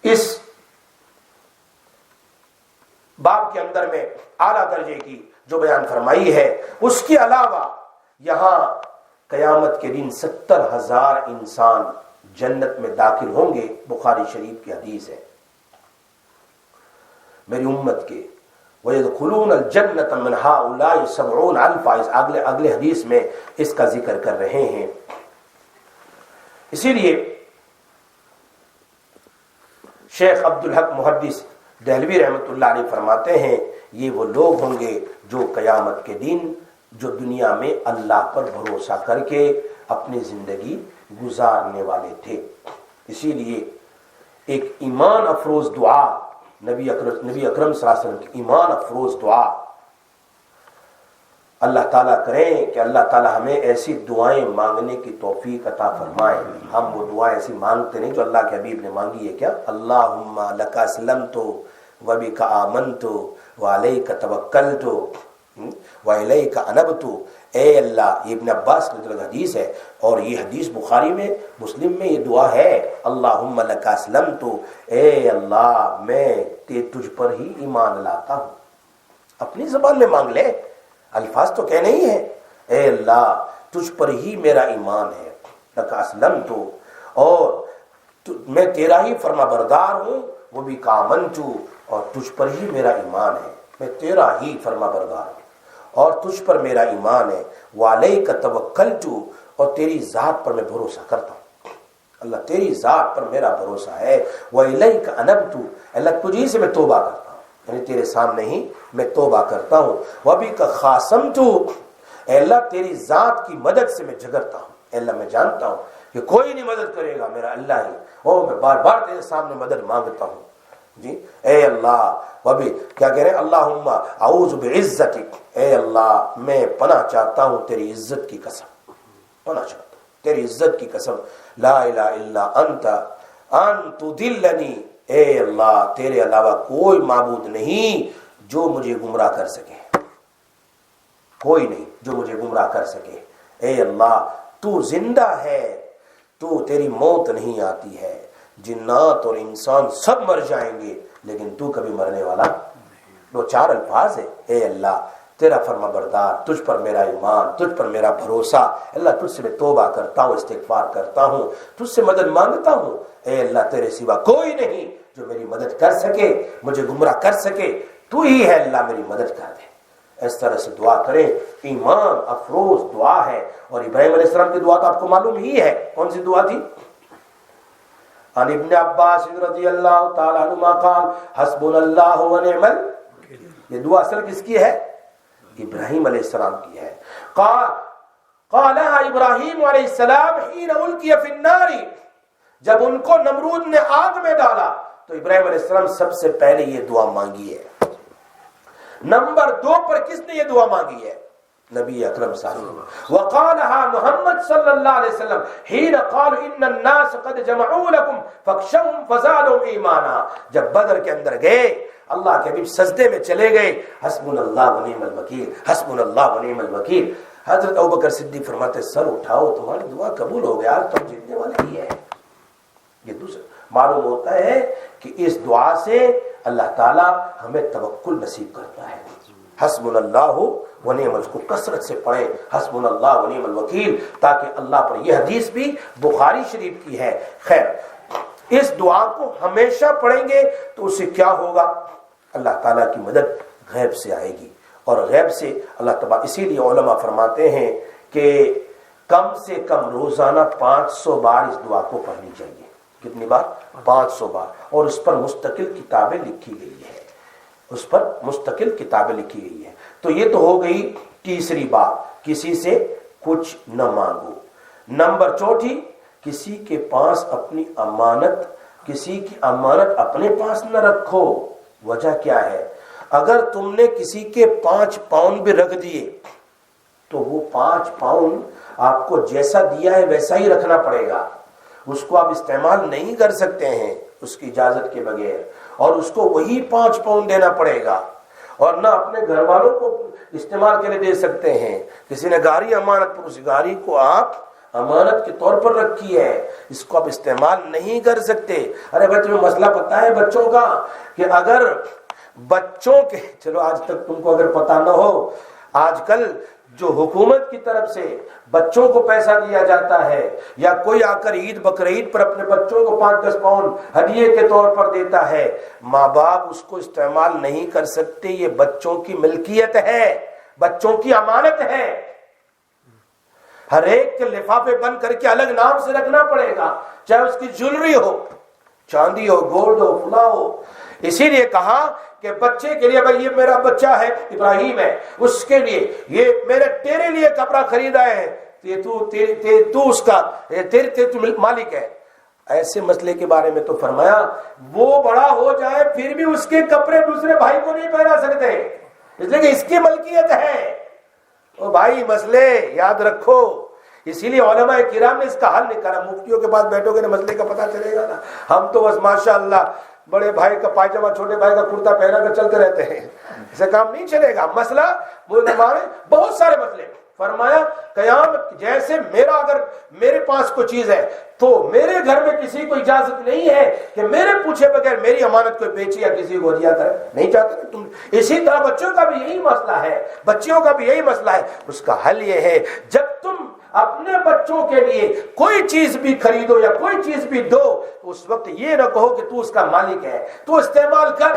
اس باب کے اندر میں اعلیٰ درجے کی جو بیان فرمائی ہے، اس کے علاوہ یہاں قیامت کے دن 70,000 انسان جنت میں داخل ہوں گے، بخاری شریف کی حدیث ہے میری امت کے، وَيَدْخُلُونَ الْجَنَّةَ مِنْ هَؤُلَاءِ 70,000، اگلے حدیث میں اس کا ذکر کر رہے ہیں۔ اسی لیے شیخ عبدالحق محدث دہلوی رحمۃ اللہ علیہ فرماتے ہیں یہ وہ لوگ ہوں گے جو قیامت کے دن جو دنیا میں اللہ پر بھروسہ کر کے اپنی زندگی گزارنے والے تھے۔ اسی لیے ایک ایمان افروز دعا نبی اکرم صلی اللہ علیہ وسلم کی ایمان افروز دعا اللہ تعالیٰ کریں کہ اللہ تعالیٰ ہمیں ایسی دعائیں مانگنے کی توفیق عطا فرمائے۔ ہم وہ دعائیں ایسی مانگتے نہیں جو اللہ کے حبیب نے مانگی ہے، کیا اللہم لک اسلمت وبک آمنت وعلیک توکلت وإلیک انبت، اے اللہ، یہ ابن عباس کی حدیث ہے اور یہ حدیث بخاری میں مسلم میں یہ دعا ہے، اللہم لک اسلمت، اے اللہ میں تجھ پر ہی ایمان لاتا ہوں۔ اپنی زبان میں مانگ لے، الفاظ تو کہنے ہی ہیں، اے اللہ تجھ پر ہی میرا ایمان ہے، لک اسلمت، اور میں تیرا ہی فرما بردار ہوں، وہ بھی کامنت، اور تجھ پر ہی میرا ایمان ہے، میں تیرا ہی فرما بردار ہوں اور تجھ پر میرا ایمان ہے، وعلیک توکلت، اور تیری ذات پر میں بھروسہ کرتا ہوں، اللہ تیری ذات پر میرا بھروسہ ہے، وإلیک انبت، اللہ تجھی سے میں توبہ کرتا ہوں، یعنی تیرے سامنے ہی میں توبہ کرتا ہوں، وبک خاصمت، اے اللہ تیری ذات کی مدد سے میں جھگڑتا ہوں، اے اللہ میں جانتا ہوں کہ کوئی نہیں مدد کرے گا میرا اللہ ہی، اور میں بار بار تیرے سامنے مدد مانگتا ہوں جی، اے اللہ وبی کیا کہہ رہے ہیں، اللہم اعوذ بعزتک، اے اللہ میں پناہ چاہتا ہوں تیری عزت کی قسم، پناہ چاہتا ہوں تیری عزت کی قسم، لا الہ الا انت ان تضلنی، اے اللہ تیرے علاوہ کوئی معبود نہیں جو مجھے گمراہ کر سکے، کوئی نہیں جو مجھے گمراہ کر سکے، اے اللہ تو زندہ ہے، تو تیری موت نہیں آتی ہے، جنات اور انسان سب مر جائیں گے لیکن تو کبھی مرنے والا، دو چار الفاظ ہے، اے اللہ تیرا فرما بردار، تجھ پر میرا ایمان، تجھ پر میرا بھروسہ، اللہ تجھ سے میں توبہ کرتا ہوں، استغفار کرتا ہوں، تجھ سے مدد مانگتا ہوں، اے اللہ تیرے سوا کوئی نہیں جو میری مدد کر سکے، مجھے گمراہ کر سکے، تو ہی ہے اللہ میری مدد کر دے۔ اس طرح سے دعا کریں، ایمان افروز دعا ہے، اور ابراہیم علیہ السلام کی دعا تو آپ کو معلوم ہی ہے، کون سی دعا تھی؟ عن ابن عباس رضی اللہ تعالی عنہما قال حسبنا اللہ ونعم الوکیل، یہ دعا اصل کس کی ہے؟ ابراہیم علیہ السلام کی ہے۔ قالها ابراہیم علیہ السلام حين القی فی النار، جب ان کو نمرود نے آگ میں ڈالا تو ابراہیم علیہ السلام سب سے پہلے یہ دعا مانگی ہے۔ نمبر 2 پر کس نے یہ دعا مانگی ہے؟ نبی اکرم صلی اللہ علیہ وسلم۔ وقالها محمد صلی اللہ علیہ وسلم حين قالوا ان الناس قد جمعوا لكم فاخشوهم فزادهم ایمانا، جب بدر کے اندر گئے اللہ کے حبیب سجدے میں چلے گئے، حسبنا اللہ ونعم الوکیل، حسبنا اللہ ونعم الوکیل، حضرت ابوبکر صدیق فرماتے سر اٹھاؤ تمہاری دعا قبول ہو گیا، تم جیتنے والے ہی ہے۔ یہ دوسرا معلوم ہوتا ہے کہ اس دعا سے اللہ تعالی ہمیں توکل نصیب کرتا ہے۔ حسبنا اللہ ونعم، اس کو کثرت سے پڑھیں، حسبنا اللہ ونعم الوکیل، تاکہ اللہ پر، یہ حدیث بھی بخاری شریف کی ہے۔ خیر، اس دعا کو ہمیشہ پڑھیں گے تو اس سے کیا ہوگا؟ اللہ تعالیٰ کی مدد غیب سے آئے گی، اور غیب سے اللہ تعالیٰ، اسی لیے علماء فرماتے ہیں کہ کم سے کم روزانہ 500 بار اس دعا کو پڑھنی چاہیے۔ کتنی بار؟ 500 بار، اور اس پر مستقل کتابیں لکھی گئی ہے، اس پر مستقل کتابیں لکھی گئی ہے۔ تو یہ تو ہو گئی تیسری بات، کسی سے کچھ نہ مانگو۔ نمبر 4، کسی کے پاس اپنی امانت، کسی کی امانت اپنے پاس نہ رکھو۔ وجہ کیا ہے؟ اگر تم نے کسی کے 5 پاؤنڈ بھی رکھ دیے تو وہ 5 پاؤنڈ آپ کو جیسا دیا ہے ویسا ہی رکھنا پڑے گا، اس کو آپ استعمال نہیں کر سکتے ہیں اس کی اجازت کے بغیر، اور اس کو وہی 5 پاؤنڈ دینا پڑے گا، اور نہ اپنے گھر والوں کو استعمال کے لیے دے سکتے ہیں۔ کسی نے گاڑی امانت پر، اس گاڑی کو آپ امانت کے طور پر رکھی ہے، اس کو آپ استعمال نہیں کر سکتے۔ ارے بھائی تمہیں مسئلہ پتا ہے بچوں کا، کہ اگر بچوں کے، چلو آج تک تم کو اگر پتا نہ ہو، آج کل جو حکومت کی طرف سے بچوں کو پیسہ دیا جاتا ہے، یا کوئی آ کر عید بقرعید پر اپنے بچوں کو 5-10 پاؤنڈ ہدیے کے طور پر دیتا ہے، ماں باپ اس کو استعمال نہیں کر سکتے، یہ بچوں کی ملکیت ہے، بچوں کی امانت ہے، ہر ایک کے لفافے بند کر کے الگ نام سے رکھنا پڑے گا، چاہے اس کی جولری ہو، چاندی ہو، گولڈ ہو، فلا ہو۔ اسی لیے کہا کہ بچے کے لیے، بھائی یہ میرا بچہ ہے ابراہیم ہے، اس کے لیے یہ تیرے لیے کپڑا خریدا ہے، تو اس کا تیرے مالک ہے۔ ایسے مسئلے کے بارے میں تو فرمایا وہ بڑا ہو جائے پھر بھی اس کے کپڑے دوسرے بھائی کو نہیں پہنا سکتے، اس لیے کہ اس کی ملکیت ہے۔ او بھائی مسئلے یاد رکھو، اسی لیے علماء کرام نے اس کا حل نکالا۔ مفتیوں کے پاس بیٹھو گے نا مسئلے کا پتہ چلے گا نا۔ ہم تو بس ماشاءاللہ بڑے بھائی کا پائجامہ چھوٹے بھائی کا کرتا پہنا کر چلتے رہتے ہیں، اسے کام نہیں چلے گا۔ مسئلہ بہت سارے مسئلے فرمایا قیامت، جیسے اگر میرے پاس کوئی چیز ہے تو میرے گھر میں کسی کو اجازت نہیں ہے کہ میرے پوچھے بغیر میری امانت کوئی بیچے یا کسی کو ہدیہ کرے، نہیں چاہتے تم۔ اسی طرح بچوں کا بھی یہی مسئلہ ہے، بچیوں کا بھی یہی مسئلہ ہے۔ اس کا حل یہ ہے، جب تم اپنے بچوں کے لیے کوئی چیز بھی خریدو یا کوئی چیز بھی دو تو اس وقت یہ نہ کہو کہ تو اس کا مالک ہے، تو استعمال کر،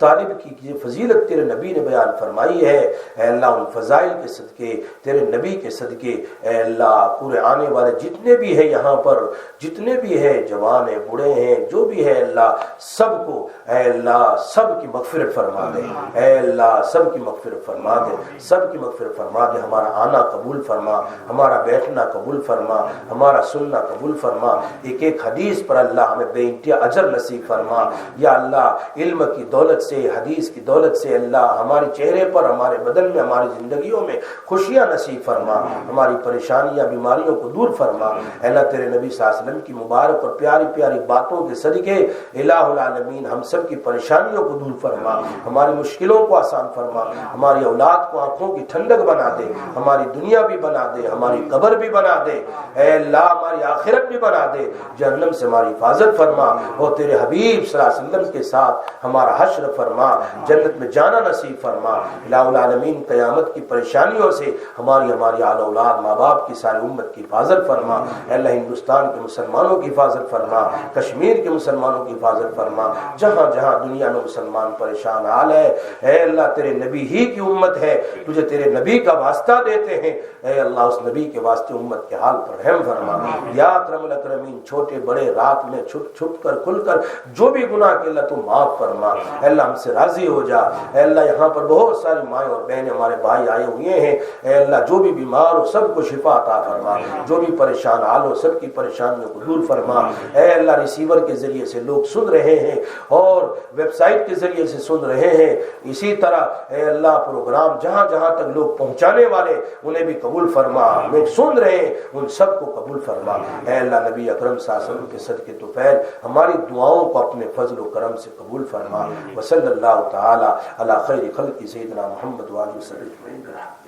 طالب کی یہ فضیلت تیرے نبی نے بیان فرمائی ہے، اے اللہ ان فضائل کے صدقے، تیرے نبی کے صدقے، اے اللہ پورے آنے والے جتنے بھی ہیں یہاں پر، جتنے بھی ہیں جوان ہیں بوڑھے ہیں جو بھی ہے اللہ سب کو اے اللہ سب کی مغفرت فرما دے، اے اللہ سب کی مغفرت فرما دے، سب کی مغفرت فرما دے، ہمارا آنا قبول فرما، ہمارا بیٹھنا قبول فرما، ہمارا سننا قبول فرما، ایک ایک حدیث پر اللہ ہمیں بے انتہا اجر نصیب فرما یا اللہ، علم کی دولت سے، حدیث کی دولت سے اللہ ہمارے چہرے پر، ہمارے بدن میں، ہماری زندگیوں میں خوشیاں نصیب فرما، ہماری پریشانیاں بیماریوں کو دور فرما، اے اللہ تیرے نبی صلی اللہ علیہ وسلم کی مبارک اور پیاری پیاری باتوں کے صدقے الہ العالمین ہم سب کی پریشانیوں کو دور فرما، ہماری مشکلوں کو آسان فرما، ہماری اولاد کو آنکھوں کی ٹھنڈک بنا دے، ہماری دنیا بھی بنا دے، ہماری قبر بھی بنا دے، اے اللہ ہماری آخرت بھی بنا دے، جہنم سے ہماری حفاظت فرما، اور تیرے حبیب صلی اللہ علیہ وسلم کے ساتھ ہمارا حشر فرما، جنت میں جانا نصیب فرما، الہ العالمین قیامت کی پریشانیوں سے ہماری آل اولاد ماں باپ کی ساری امت کی حفاظت فرما، اے اللہ ہندوستان کے مسلمانوں کی حفاظت فرما، کشمیر کے مسلمانوں کی حفاظت فرما، جہاں جہاں دنیا میں مسلمان پریشان حال ہے، اے اللہ تیرے نبی ہی کی امت ہے، تجھے تیرے نبی کا واسطہ دیتے ہیں، اے اللہ اس نبی کے واسطے امت کے حال پر رحم فرما، یا اکرم الاکرمین چھوٹے بڑے رات میں چھپ چھپ کر کھل کر جو بھی گناہ کے اللہ تو معاف فرما، اے اللہ ہم سے راضی ہو جا، اے اللہ یہاں پر بہت ساری مائیں اور بہنیں ہمارے بھائی آئے ہوئے ہیں، اے اللہ جو بھی بیمار ہو سب کو شفا عطا فرما، جو بھی پریشان حال ہو سب کی پریشانیوں کو دور فرما، اے اللہ ریسیور کے ذریعے سے لوگ سن رہے ہیں اور ویب سائٹ کے ذریعے سے سن رہے ہیں، اسی طرح اے اللہ پروگرام جہاں جہاں تک لوگ پہنچانے والے انہیں بھی قبول فرما، میں سن رہے ہیں ان سب کو قبول فرما، اے اللہ نبی اکرم صلی اللہ علیہ وسلم کے صدقے طفیل ہماری دعاؤں کو اپنے فضل و کرم سے قبول فرما، وصلی اللہ تعالی علی خیر خلق سیدنا محمد وآلہ وسلم۔